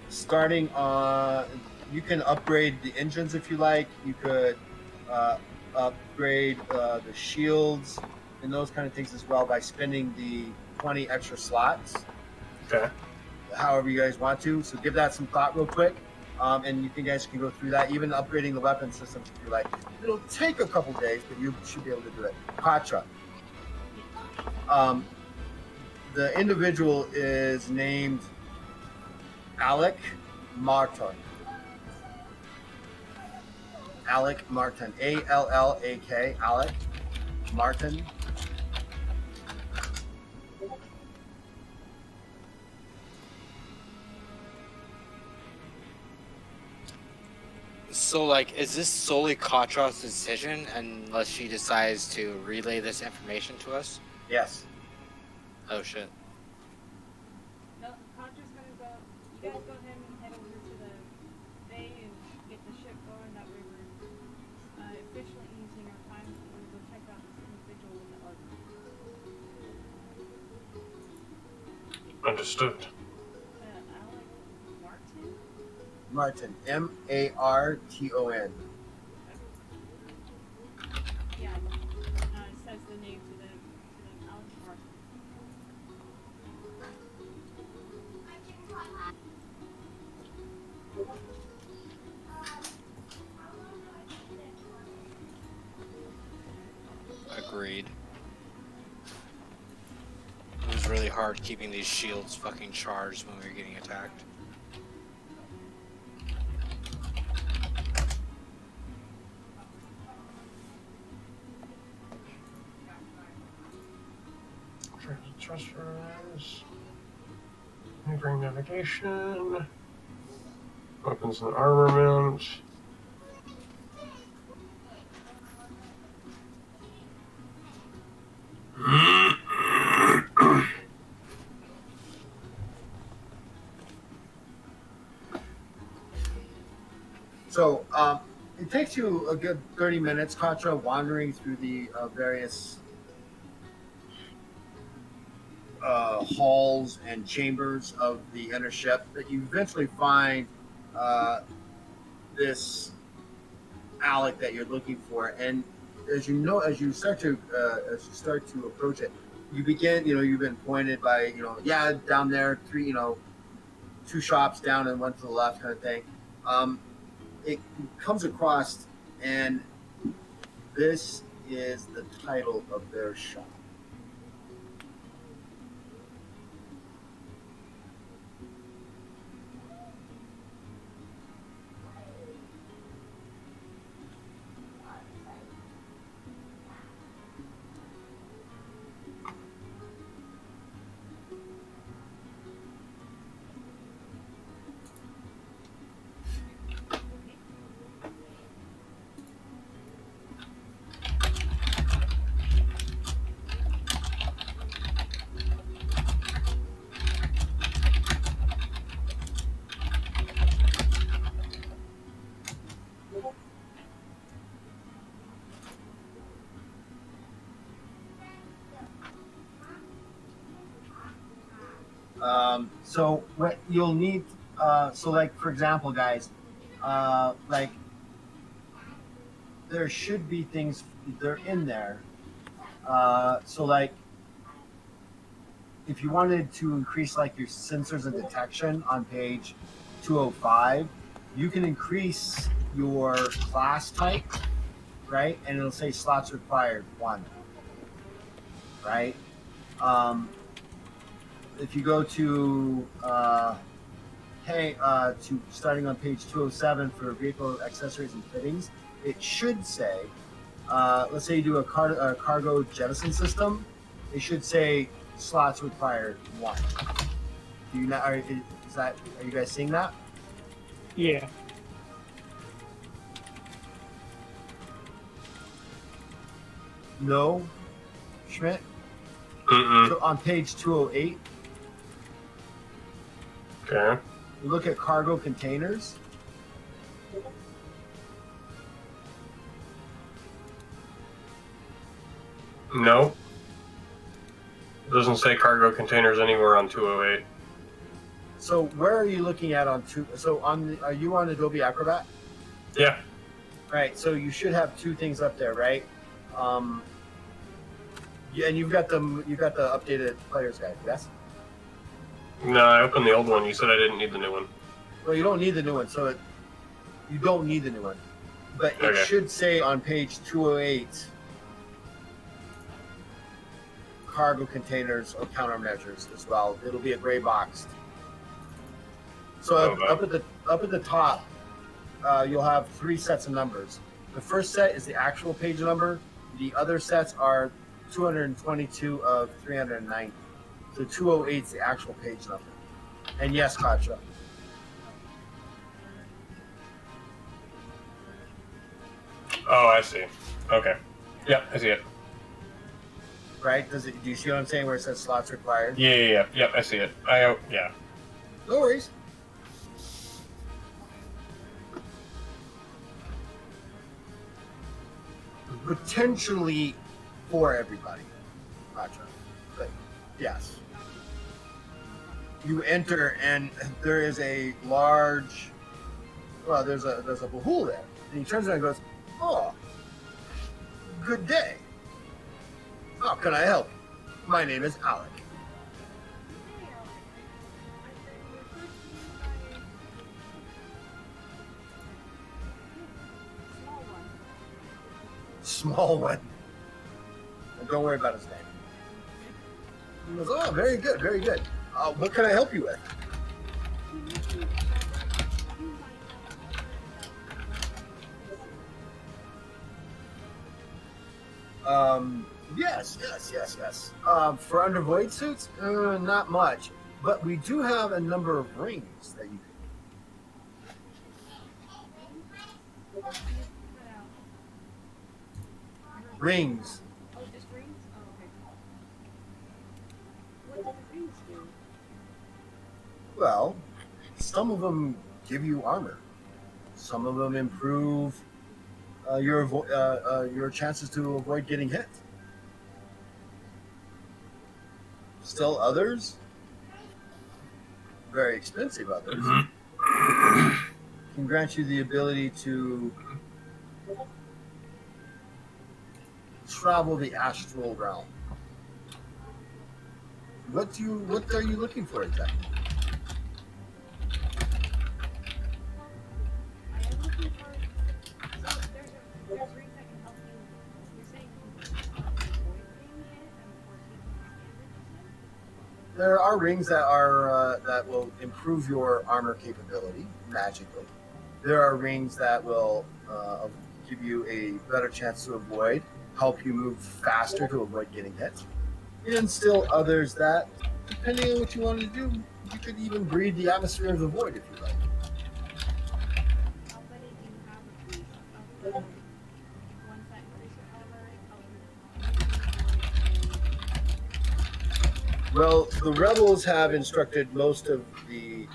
starting on, you can upgrade the engines if you like. You could upgrade the shields and those kind of things as well by spending the 20 extra slots. Okay. However you guys want to. So give that some thought real quick. And you guys can go through that. Even upgrading the weapon systems if you like. It'll take a couple days, but you should be able to do it. Katra. The individual is named Alec Martin. Alec Martin. A-L-L-A-K. Alec Martin. So, is this solely Katra's decision unless she decides to relay this information to us? Yes. Oh, shit. No, Contra's gonna go. You guys go ahead and head over to the bay and get the ship going. That way we're efficiently using our time to go check out this individual with the other. Understood. Alec Martin? Martin. M-A-R-T-O-N. Yeah. It says the name to them. Alec Martin. Agreed. It was really hard keeping these shields fucking charged when we were getting attacked. Thrusters. Maneuvering navigation. Weapons and armament. So it takes you a good 30 minutes, Katra, wandering through the various halls and chambers of the inner ship that you eventually find uh, this Alec that you're looking for. And as you know, as you start to approach it, you begin, you've been pointed by, yeah, down there, three, two shops down and one to the left kind of thing. It comes across, and this is the title of their shop. So what you'll need, so like for example, guys, like there should be things they're in there. So like if you wanted to increase like your sensors and detection on page 205, you can increase your class type, right? And it'll say slots required 1, right? If you go to to starting on page 207 for vehicle accessories and fittings, it should say, let's say you do a cargo jettison system, it should say slots required 1. Do you not? Are you guys seeing that? Yeah. No, Schmidt. Mm-mm. So on page 208, Okay. you look at cargo containers. No. It doesn't say cargo containers anywhere on 208. So where are you looking at on two? So are you on Adobe Acrobat? Yeah. Right. So you should have two things up there, right? Yeah, and you've got the updated player's guide, yes? No, I opened the old one. You said I didn't need the new one. Well, you don't need the new one, so you don't need the new one. But it Okay. should say on page 208, cargo containers or countermeasures as well. It'll be a gray box. So Okay. up at the top, you'll have 3 sets of numbers. The first set is the actual page number. The other sets are 222 of 390. So 208 is the actual page number. And yes, Katra. Oh, I see. Okay. Yep, I see it. Right? Do you see what I'm saying where it says slots required? Yeah. Yep, I see it. Yeah. No worries. Potentially for everybody, Katra. But yes. You enter and there is a large, there's a Bahul there. And he turns around and goes, "Oh, good day. How can I help you? My name is Alec." Small one. And don't worry about his name. He goes, "Oh, very good, very good. What can I help you with?" Yes. For under void suits, not much, but we do have a number of rings that you can. Rings. Oh, just rings? Oh, okay. What do the rings do? Well, some of them give you armor. Some of them improve your chances to avoid getting hit. Still others, very expensive others, can grant you the ability to travel the astral realm. What are you looking for exactly? I am looking for. So there's rings that can help you. You're saying avoid getting hit and or taking less damage. You said. There are rings that are that will improve your armor capability magically. There are rings that will give you a better chance to avoid, help you move faster to avoid getting hit, and still others that, depending on what you want to do, you could even breathe the atmosphere of the void if you like. How many do you have of these? Of the ones that increase your armor, help you. Well, the rebels have instructed most of the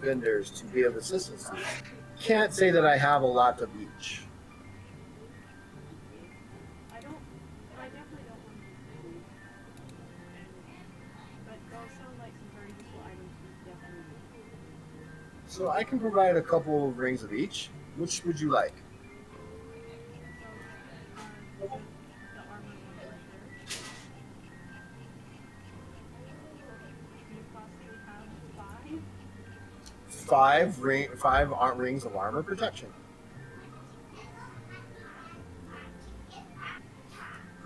vendors to be of assistance to you. Can't say that I have a lot of each. I definitely don't want to do. But those sound like some very useful items to definitely use. So I can provide a couple of rings of each. Which would you like? Those are the armor ones right there. Do you possibly have five? Five rings of armor protection.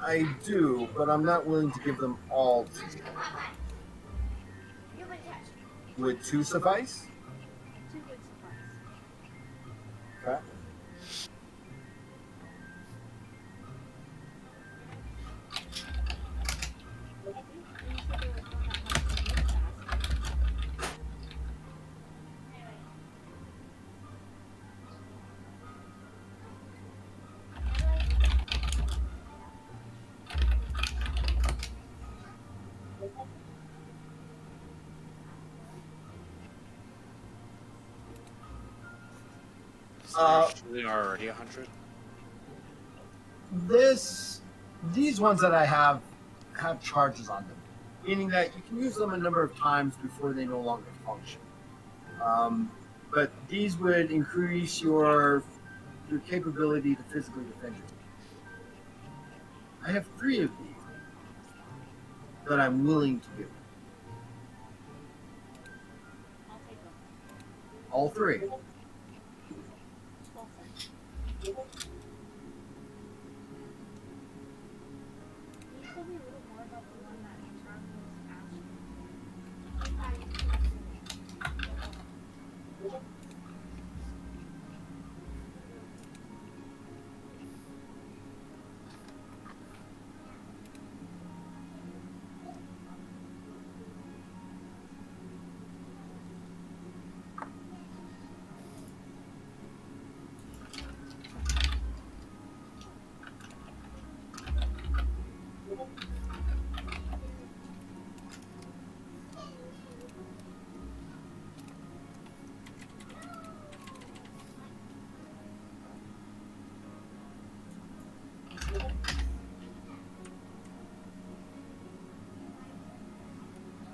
I do, but I'm not willing to give them all to you. Would two suffice? Two would suffice. Okay. And you said there was one that helped you move faster. They are already 100. These ones that I have charges on them, meaning that you can use them a number of times before they no longer function. But these would increase your capability to physically defend yourself. I have 3 of these that I'm willing to give. I'll take them. All 3. Well said. Can you tell me a little more about the one that travels astral?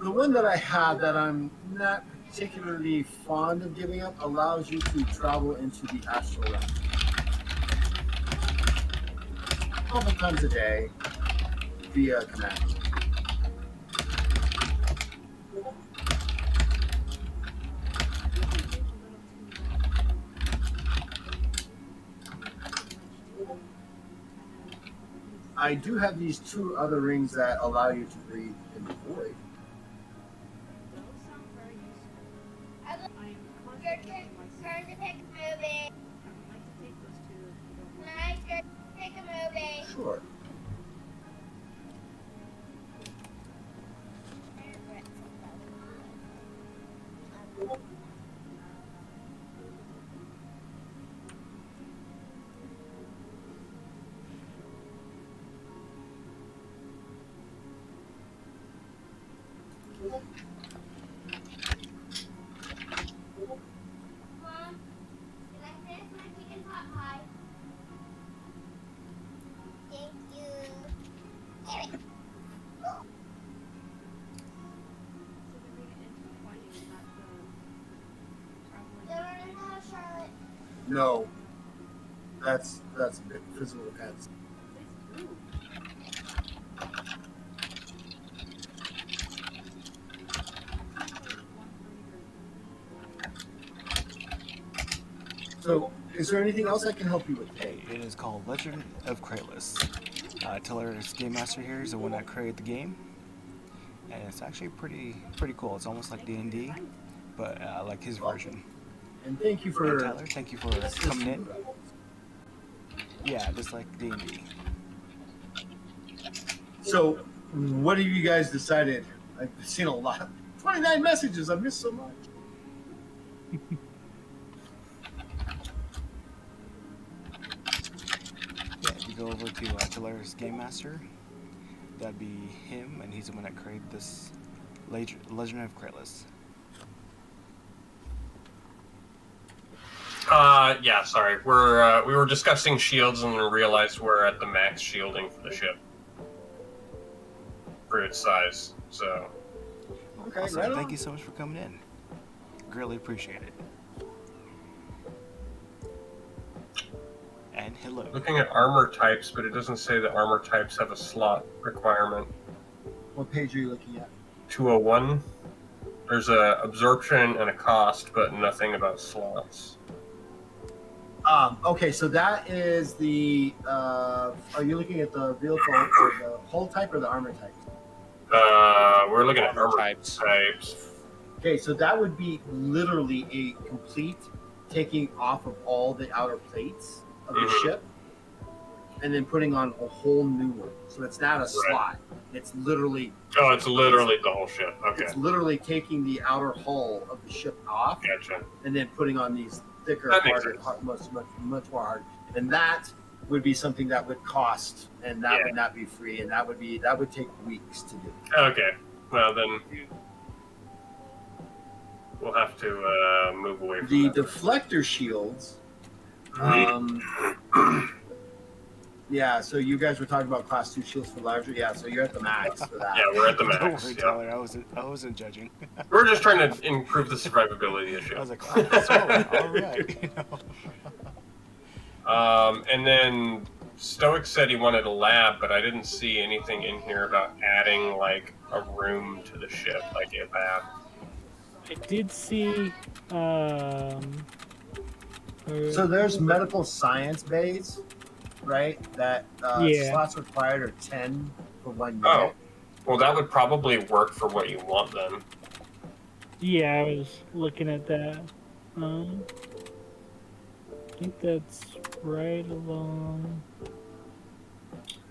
The one that I have that I'm not particularly fond of giving up allows you to travel into the astral realm a couple times a day via command. I do have these 2 other rings that allow you to breathe in the void. Those sound very useful. I I am Your contemplating myself. turn to pick a movie. I would like to take those 2 if you don't mind. My turn to pick a movie. Sure. Mom, you like this? No, that's a bit physical defense. So, is there anything else I can help you with? Hey, it is called Legend of Kralis. Teller's Game Master here is the one that created the game, and it's actually pretty cool. It's almost like D&D, but like his version. And thank you And for Tyler, thank you for coming in. Yeah, just like D&D. So, what have you guys decided? I've seen a lot. 29 messages. I missed so much. Yeah, if you go over to Teller's Game Master, that'd be him, and he's the one that created this Legend of Kralis. Yeah, sorry. We were discussing shields and then realized we're at the max shielding for the ship. For its size, so... Okay, Also, right thank on. you so much for coming in. Greatly appreciate it. And hello. Looking at armor types, but it doesn't say that armor types have a slot requirement. What page are you looking at? 201. There's a absorption and a cost, but nothing about slots. Okay, so that is the. Are you looking at the vehicle or the hull type or the armor type? We're looking at Armor armor types. types. Okay, so that would be literally a complete taking off of all the outer plates of the Mhm. ship and then putting on a whole new one. So it's not a slot. It's literally Oh, it's literally the whole ship. Okay, it's literally taking the outer hull of the ship off gotcha. and then putting on these thicker, That makes harder, sense. much more hard. And that would be something that would cost, and that Yeah. would not be free, and that would take weeks to do. Okay, well then we'll have to move away from The that. deflector shields. Yeah, so you guys were talking about class 2 shields for larger. Yeah, so you're at the max for that. Yeah, we're at the Don't max. worry, Yeah. Tyler. I wasn't judging. We're just trying to improve the survivability of the I ship. was like, oh, solid. All right. You know? And then Stoic said he wanted a lab, but I didn't see anything in here about adding like a room to the ship, like a lab. I did see. So there's medical science bays, right? That Yeah. slots required are 10 for 1 minute. Oh, well, that would probably work for what you want then. Yeah, I was looking at that. I think that's right along.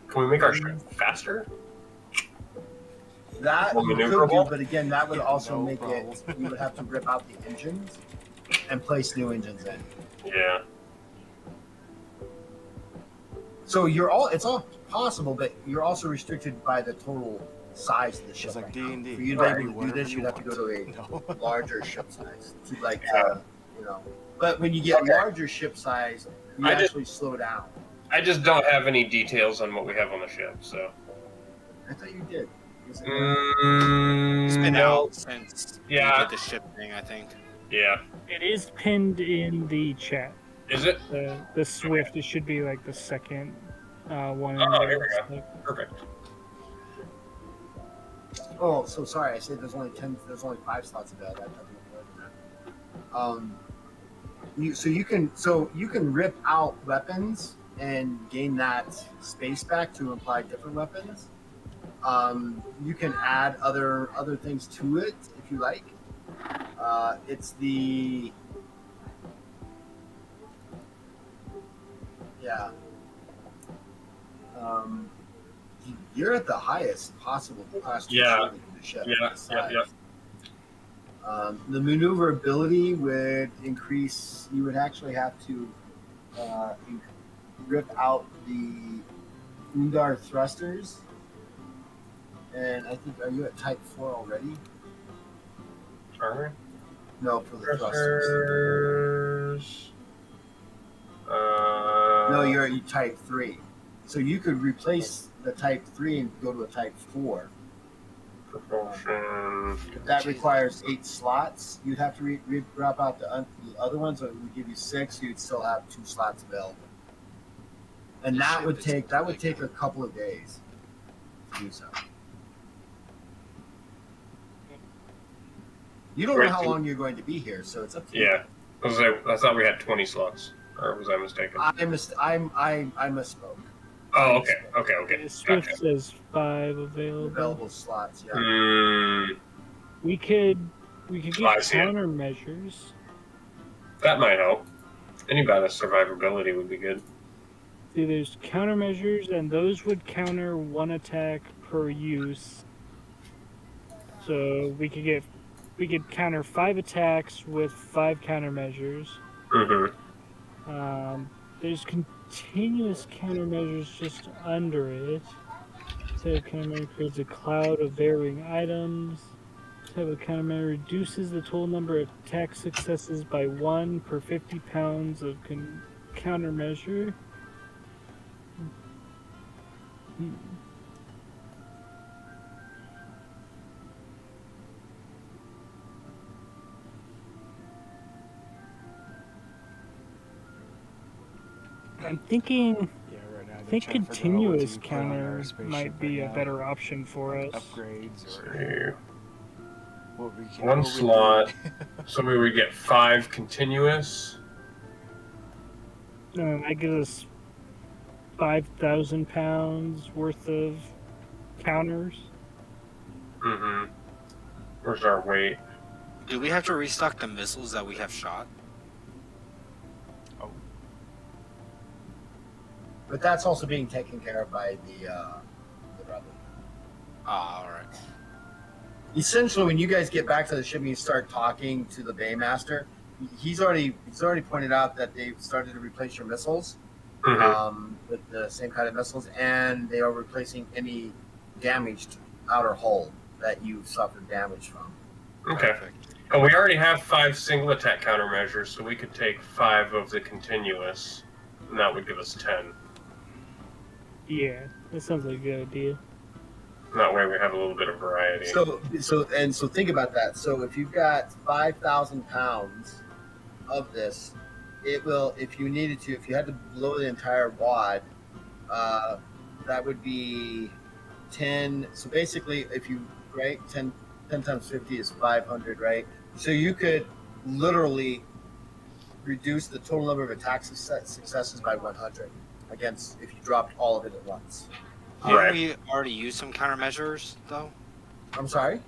Can we make our ship faster? That More you could do, maneuverable? but again, that would also No make problem. it. You would have to rip out the engines and place new engines in. Yeah. So it's all possible, but you're also restricted by the total size of the ship. It's like right now. D&D. For you to Right. be able to do Whatever this, you you'd have to go want. to a No. larger ship size to But when you get larger ship size, you I just- actually slow down. I just don't have any details on what we have on the ship, so. I thought you did. Is it- It's been No. out since Yeah. we did the ship thing, I think. Yeah. It is pinned in the chat. Is it? The Swift. It should be like the second one. Oh, here we It's go. like- Perfect. Oh, so sorry. I said there's only 10. There's only 5 slots available. That doesn't work. You can rip out weapons and gain that space back to apply different weapons. You can add other things to it if you like. It's the yeah. You're at the highest possible class 2 Yeah. shielding in the ship. Yeah, This yeah, size. yeah. The maneuverability would increase. You would actually have to rip out the Undar thrusters. And I think, are you at type 4 already? Armor? No, for the thrusters. Thrusters. No, you're at type 3. So you could replace the type 3 and go to a type 4 Propulsion. If that requires 8 slots, you'd have to drop out the other ones, or we give you 6. You'd still have 2 slots available, and that would take a couple of days to do so. You don't know how long you're going to be here, so it's up to you. Yeah. I thought we had 20 slots, or was I mistaken? I misspoke. Oh, okay. Swift Gotcha. says 5 available. Available slots, yeah. We could get I see it. countermeasures. That might help. Any kind of survivability would be good. See, there's countermeasures, and those would counter 1 attack per use. So we could counter 5 attacks with 5 countermeasures. Mm-hmm. There's continuous countermeasures just under it. So countermeasure creates a cloud of varying items. So a countermeasure reduces the total number of attack successes by 1 per 50 pounds of countermeasure. I'm thinking. Yeah, right now I they're think trying to figure out what continuous to put on our counter spaceship might be right a now. better option for us. Upgrades or Here. what we can. One what we slot. need. So we would get 5 continuous. That gives us 5,000 pounds worth of counters. Mm-hmm. Where's our weight? Do we have to restock the missiles that we have shot? But that's also being taken care of by the rebel. Ah, alright. Essentially, when you guys get back to the ship and you start talking to the Baymaster, he's already pointed out that they've started to replace your missiles with the same kind of missiles, and they are replacing any damaged outer hull that you suffered damage from. Okay. Perfect. And we already have 5 single attack countermeasures, so we could take 5 of the continuous, and that would give us 10. Yeah, that sounds like a good idea. And that way we have a little bit of variety. So think about that. So if you've got 5,000 pounds of this, it will, if you needed to, if you had to blow the entire wad, that would be 10. So basically, if you, right, 10 times 50 is 500, right? So you could literally reduce the total number of attack successes by 100 against if you dropped all of it at once. Haven't we already used some countermeasures, though? I'm sorry?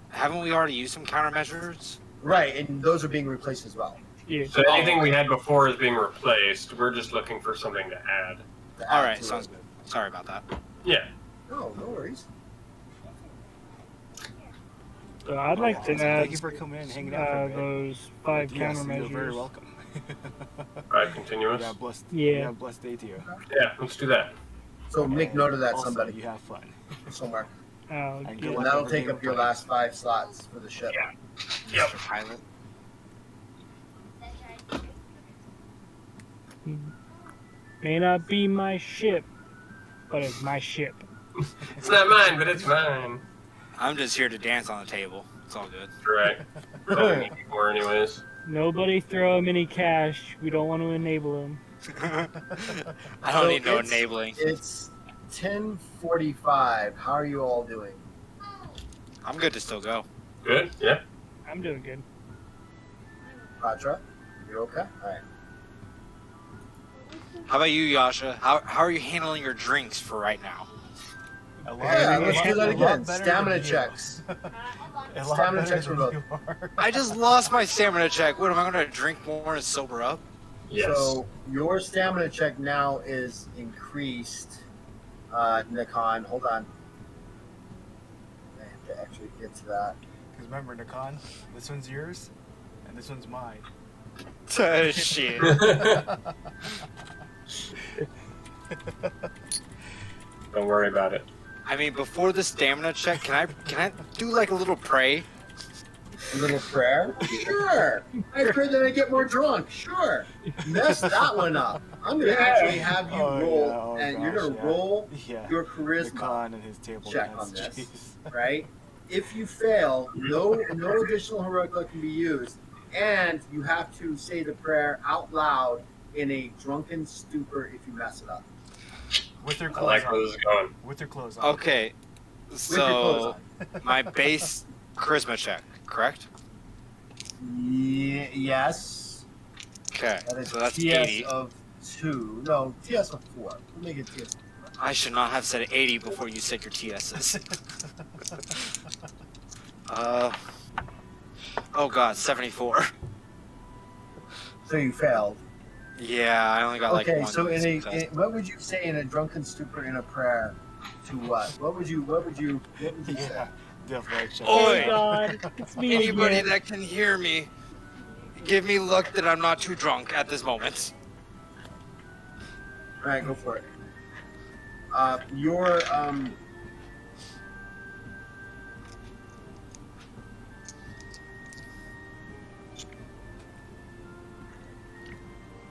Haven't we already used some countermeasures? Right, and those are being replaced as well. Yeah. So anything we had before is being replaced. We're just looking for something to add. Alright, sounds good. Sorry about that. Yeah. No worries. So I'd like to Thank you add for coming in and hanging out for a bit. those 5 Yes, countermeasures. you're very welcome. 5 continuous. You have blessed, Yeah. you have blessed day to you. Yeah, let's do that. So make And note of that, also, somebody, You have fun. somewhere. And And good luck that'll over take Game up your of Thrones. last 5 slots for the ship. Yeah. Yep. Mr. Pilot. May not be my ship, but it's my ship. It's not mine, but it's mine. I'm just here to dance on the table. It's all good. Right. That's all we need before anyways. Nobody throw him any cash. We don't want to enable him. I don't So need no it's- enabling. It's 10:45. How are you all doing? I'm good to still go. Good? Yeah. I'm doing good. Patra, you okay? All right. How about you, Yasha? How are you handling your drinks for right now? Yeah, let's do that again. better Stamina than you. checks. A lot Stamina better checks for than both. you are. I just lost my stamina check. What, am I going to drink more and sober up? Yes. So your stamina check now is increased. Nikon, hold on. I have to actually get to that. Because remember, Nikon, this one's yours, and this one's mine. Shit. Don't worry about it. I mean, before the stamina check, can I do like a little pray? A little prayer? Sure. I pray that I get more drunk. Sure. Mess that one up. I'm going to actually have you Oh, roll, yeah. Oh, and you're gosh, going to yeah. roll Yeah. your charisma Nikon and his table check dance. on this, Jeez. right? if you fail, no additional heroic luck can be used, and you have to say the prayer out loud in a drunken stupor if you mess it up. With your I clothes like on. where this is going. With your clothes on. Okay, With your clothes so my base charisma check, correct? Yes. Okay, That is so that's TS 80. of 2. No, TS of 4. We'll make it TS of 4. I should not have said 80 before you said your TSs. Oh god, 74. So you failed. Yeah, I only got like Okay, one. so success. what would you say in a drunken stupor in a prayer to what? What would you say? Yeah, definitely check. Oi! Oh God, it's me Anybody again. that can hear me, give me luck that I'm not too drunk at this moment. All right, go for it. Your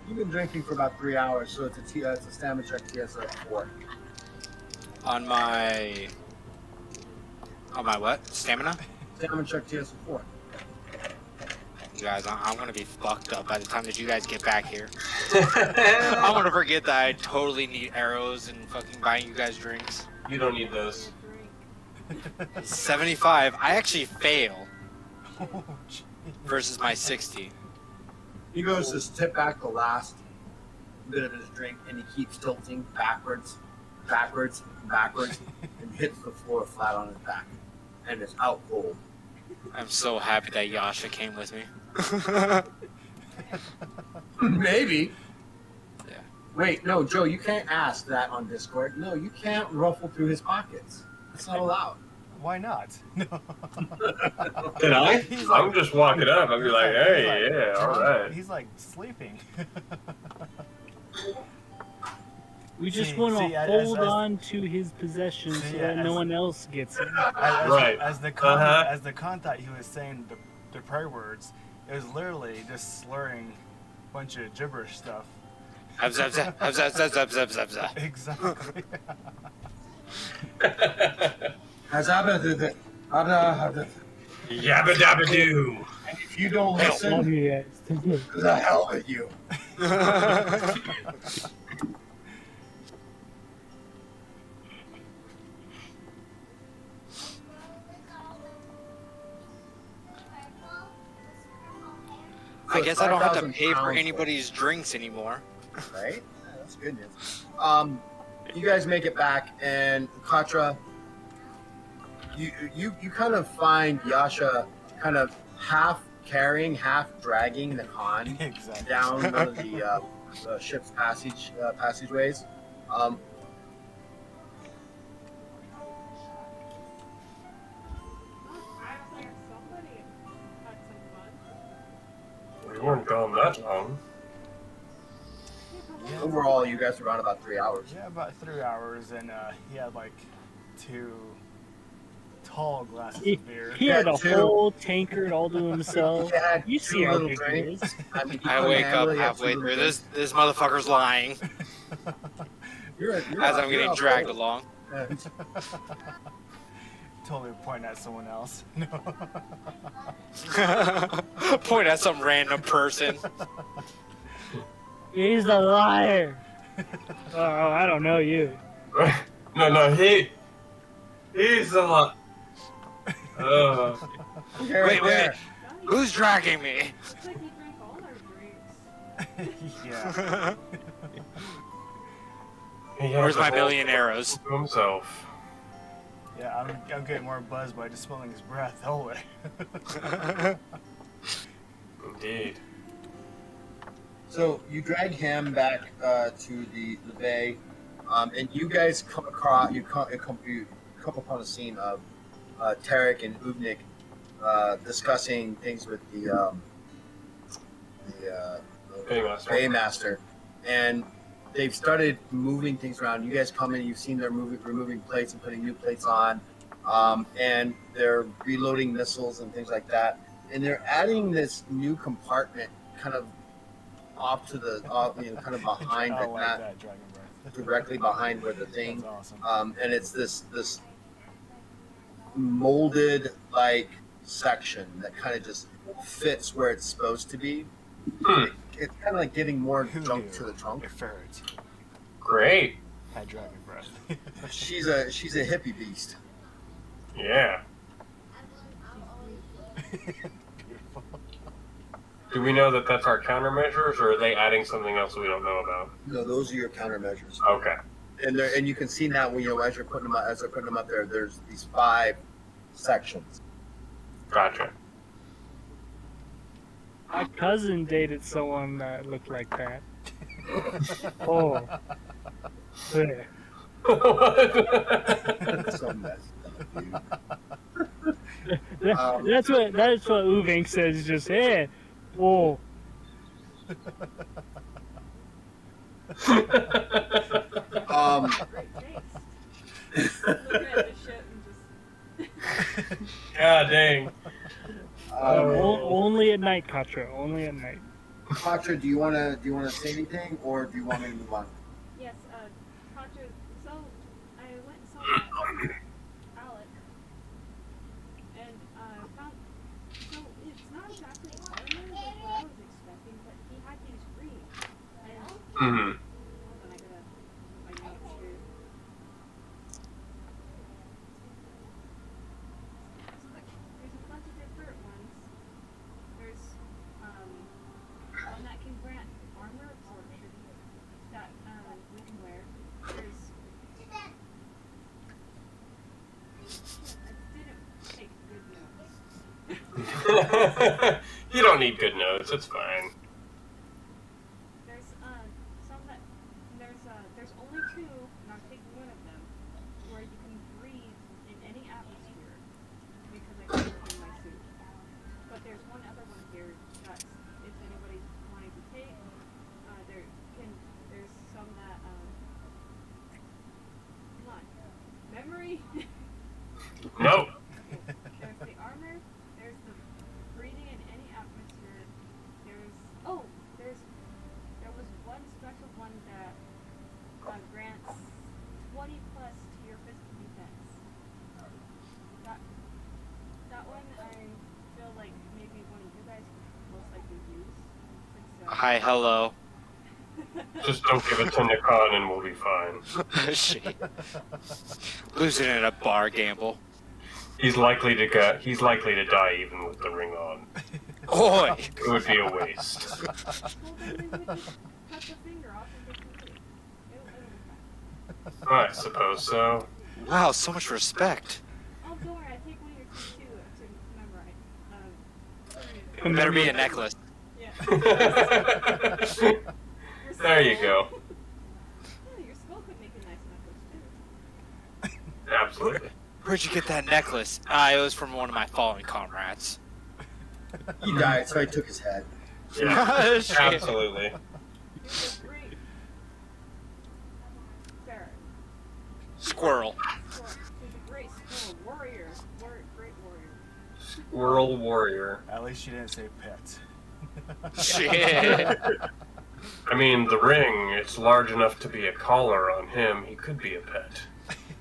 you've been drinking for about 3 hours, so it's a stamina check TS of 4. On my what? Stamina? Stamina check TS of 4. You guys, I'm gonna be fucked up by the time that you guys get back here. I'm gonna forget that I totally need arrows and fucking buying you guys drinks. You don't need those. 75. I actually fail Oh, gee. versus my 60. He goes to tip back the last bit of his drink, and he keeps tilting backwards, and hits the floor flat on his back, and is out cold. I'm so happy that Yasha came with me. Maybe. Yeah. Wait, no, Joe, you can't ask that on Discord. No, you can't ruffle through his pockets. It's not allowed. Why not? No. Did I? He's like- I'm just walking up. I'll be like, hey, yeah, all right. He's like sleeping. We just See- want see, to as- hold as- on to his possessions See, so that no as- one else gets it. Right. As the con thought he was saying the prayer words, it was literally just slurring a bunch of gibberish stuff. Exactly. Yabba dabba doo. And if you don't Love listen, you guys. the hell with you. I guess I don't have to 5,000 pay for pounds anybody's drinks anymore. Right? Yeah, that's good news. You guys make it back, and Katra, you kind of find Yasha kind of half carrying, half dragging the con Exactly. down one of the ship's passageways. Somebody had some fun. We weren't gone that long. Yeah, Overall, you guys were around about 3 hours. yeah, about 3 hours, and he had like 2 tall glasses He, of beer. he had a Yeah, too. whole tankard all to himself. He had You 2 see how little big he drinks. is. I mean, he I couldn't wake handle up it. He had halfway 2 through. little This motherfucker's lying drinks. You're as I'm you're getting out dragged cold. along. Yeah. Totally pointing at someone else. No. Point at some random person. He's a liar. Oh, I don't know you. No, he's a lot. Here, Wait, there. Who's dragging me? Looks like he drank all our drinks. Yeah. He has Where's the my whole million arrows? to himself. Yeah, I'm getting more buzzed by just smelling his breath the whole way. Indeed. So you drag him back to the bay, and you guys come across you come upon a scene of Tarek and Uvnik discussing things with the Paymaster. Baymaster, and they've started moving things around. You guys come in, you've seen they're removing plates and putting new plates on, and they're reloading missiles and things like that. And they're adding this new compartment kind of off to the, kind of behind, I but like not that dragon breath. directly behind where the thing. That's awesome. And it's this molded like section that kind of just fits where it's supposed to be. It's kind of like getting more Who junk knew to the trunk. a ferret Great. had dragon breath? She's a hippie beast. Yeah. Beautiful. Do we know that that's our countermeasures, or are they adding something else we don't know about? No, those are your countermeasures. Okay. And you can see now when as you're putting them up, as they're putting them up there, there's these 5 sections. Gotcha. My cousin dated someone that looked like that. Oh. Yeah. That's so messed up, dude. That's what Uving says. Just hey, oh. Great taste. Looking at the shit and just. God dang. Only at night, Katra. Only at night. Patra, do you wanna say anything, or do you want me to move on? Yes, Contra, so I went and saw Alec, and found, so it's not exactly armor like what I was expecting, but he had these rings, and, Mm-hmm. hold on, I gotta, my notes here. There's a bunch of different ones. There's, one that can grant armor absorption that we can wear. There's I didn't take good notes. You don't need good notes. It's fine. There's some that there's only 2, and I'm taking one of them, where you can breathe in any atmosphere because I can't in my suit. But there's one other one here that if anybody's wanting to take, there's some that come on. Memory? Nope. Okay. There's the armor, there's the breathing in any atmosphere, there was one special one that grants 20 plus to your physical defense. That one I feel like maybe one of you guys could most likely use. Since, Hi, hello. Just don't give it to Nikon and we'll be fine. Shit. Losing in a bar gamble. He's likely to die even with the ring on. Oi! It would be a waste. well, then we would just cut the finger off and take the leg. It'll be fine. I suppose so. Wow, so much respect. Oh, don't worry, I take one of your teeth too to memorize. It better be a necklace. Yeah. There you go. Oh, your skull could make a nice necklace too. Absolutely. Where'd you get that necklace? It was from one of my fallen comrades. He died, so I took his head. Yeah, Shit. absolutely. You're a great. Sarah. Squirrel. She's a great squirrel warrior. Great warrior. Squirrel warrior. At least you didn't say pet. Shit. I mean, the ring, it's large enough to be a collar on him. He could be a pet.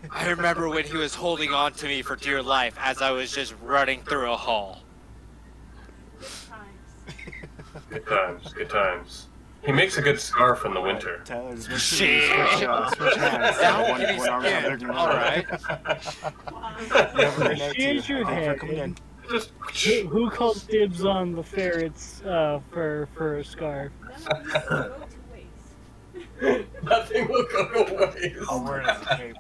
I remember when he was holding on to me for dear life as I was just running through a hall. Good times. Good times, good times. He makes a good scarf in the winter. Tyler, just make sure you Shit. switch hands. Now One he's arm's up there, in. do Alright. Here's your head. Coming in. Just Who calls dibs on the ferrets for a scarf? None of these go to waste. nothing will go to waste. I'll wear it as a cape.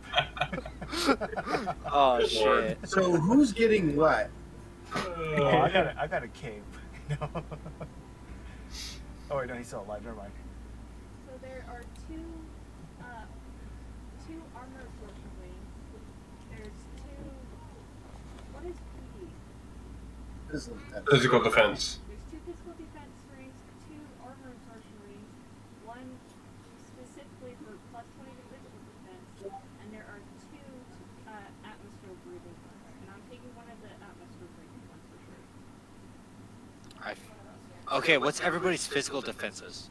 Oh shit. So who's getting what? Oh, I got a cape. No. Oh wait, no, he's still alive. Never mind. So there are two armor absorption wings. There's 2. What is PD? Physical defense. There's 2 physical defense rings, 2 armor absorption rings, 1 specifically for plus 20 to physical defense, and there are 2 atmosphere breathing ones. And I'm taking one of the atmosphere breathing ones for sure. Okay, what's everybody's physical defenses?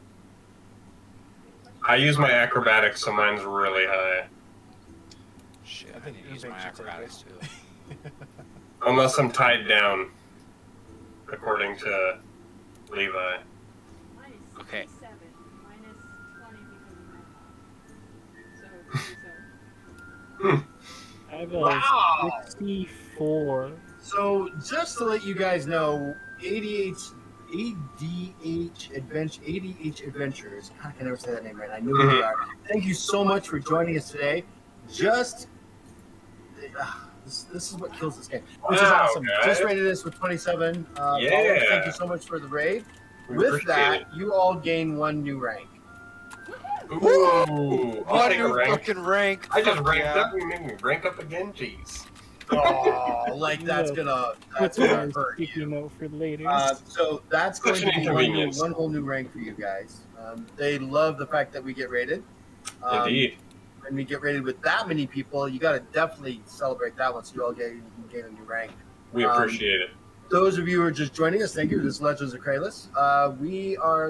I use my acrobatics, so mine's really high. Shit, I I think need to use Uving my should take acrobatics it. too. Unless I'm tied down, according to Levi. Mine is Okay. 67 minus 20 because of my mom. So 37. I have a Wow. 64. So just to let you guys know, ADH Adventures. I can never say that name right. I knew who you are. Thank you so much for joining us today. Just this is what kills this game, which is Wow, awesome. guys. Just rated us with 27 followers. Yeah. Thank you so much for the raid. We With appreciate that, it. you all gain 1 new rank. Ooh, I'll One take a new rank. fucking rank. I just Fuck ranked yeah. up. You made me rank up again. Jeez. Oh, like that's gonna hurt Sticky you. note for later. So that's Such going an to be inconvenience. one whole new rank for you guys. They love the fact that we get rated. Indeed. When we get rated with that many people, you got to definitely celebrate that one so you all gain a new rank. We appreciate it. Those of you who are just joining us, thank you. This is Legends of Kralis.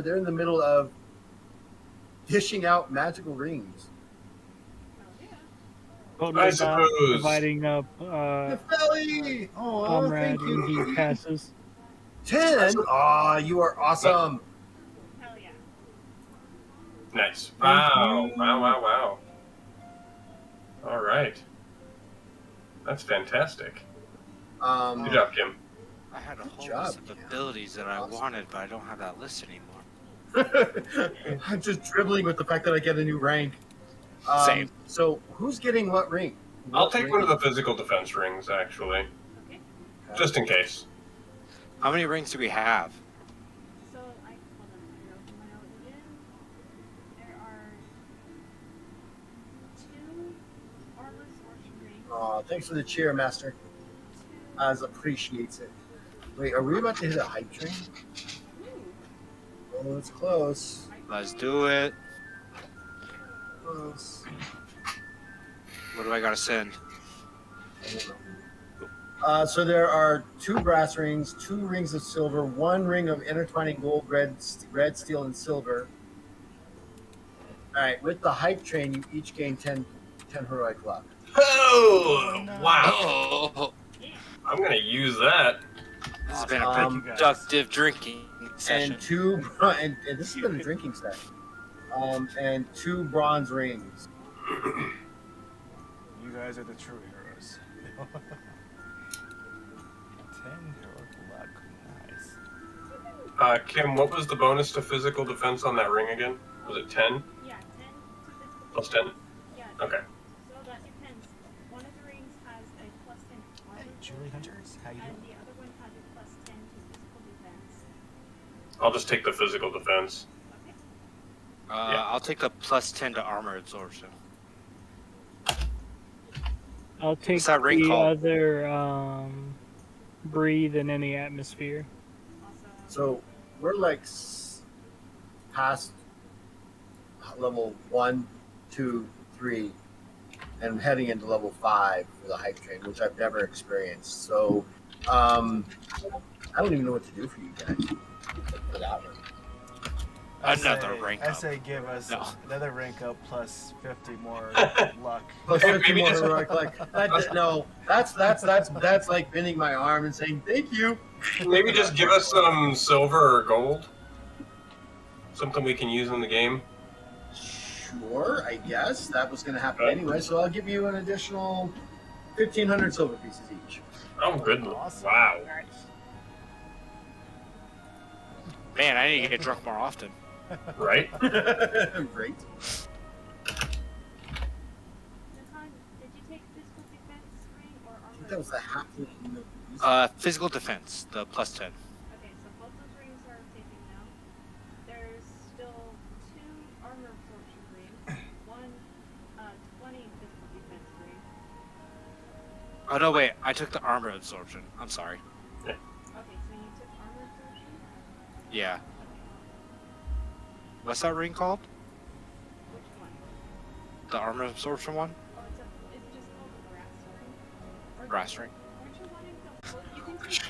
They're in the middle of dishing out magical rings. Totally suppose. not dividing up Nefeli! Oh, comrade thank you. when he passes. 10? Aw, you are awesome. Hell yeah. Nice. Wow. Wow. All right. That's fantastic. Good job, Kim. I had a whole job, list of Cam. abilities that I Awesome. wanted, but I don't have that list anymore. I'm just dribbling with the fact that I get a new rank. Same. So who's getting what ring? I'll What take ring? one of the physical defense rings, actually, Okay. just in case. How many rings do we have? So hold on. I open my note again. There are 2 armor absorption rings. Aw, thanks for the cheer, Master. Az appreciates it. Wait, are we about to hit a hype train? Oh, it's close. Let's do it. Close. What do I gotta send? So there are 2 brass rings, 2 rings of silver, 1 ring of intertwining gold, red, steel, and silver. All right, with the hype train, you each gain 10 heroic luck. Oh, wow. Oh, I'm going to use that. this has been a Thank you, guys. productive drinking session. And 2, and this has been a drinking session. And 2 bronze rings. You guys are the true heroes. 10 heroic luck. Nice. Kim, what was the bonus to physical defense on that ring again? Was it 10? Yeah, 10 to physical. Plus 10? Yeah. Okay. So that depends. One of the rings has a plus 10 armor Hey, Julie Hunters, how you and doing? the other one has a plus 10 to physical defense. I'll just take the physical defense. Okay. Yeah. I'll take the plus 10 to armor absorption. I'll take What's that ring the called? other breathe in any atmosphere. Awesome. So we're like past level 1, 2, 3, and heading into level 5 for the hype train, which I've never experienced. So I don't even know what to do for you guys for that one. Another rank I up. say give us No. another rank up plus 50 more luck. Plus Hey, 50 maybe more just- heroic luck. No, that's like bending my arm and saying thank you. Maybe just give us some silver or gold. Something we can use in the game. Sure, I guess that was going to happen anyway. So I'll give you an additional 1,500 silver pieces each. Oh, good. Awesome. Wow. Man, I need to get drunk more often. Right? Great. Nahan, did you take physical defense ring or I think armor? that was the half of Physical defense, the plus 10. Okay, so both those rings are taken now. There's still 2 armor absorption rings, 1 20 physical defense ring. Oh, no, wait. I took the armor absorption. I'm sorry. Okay, so you took armor absorption? Yeah. What's that ring called? Which one? The armor absorption one? Oh, it's just called the brass ring. Or Brass ring. Aren't you wanting the? Well, you can take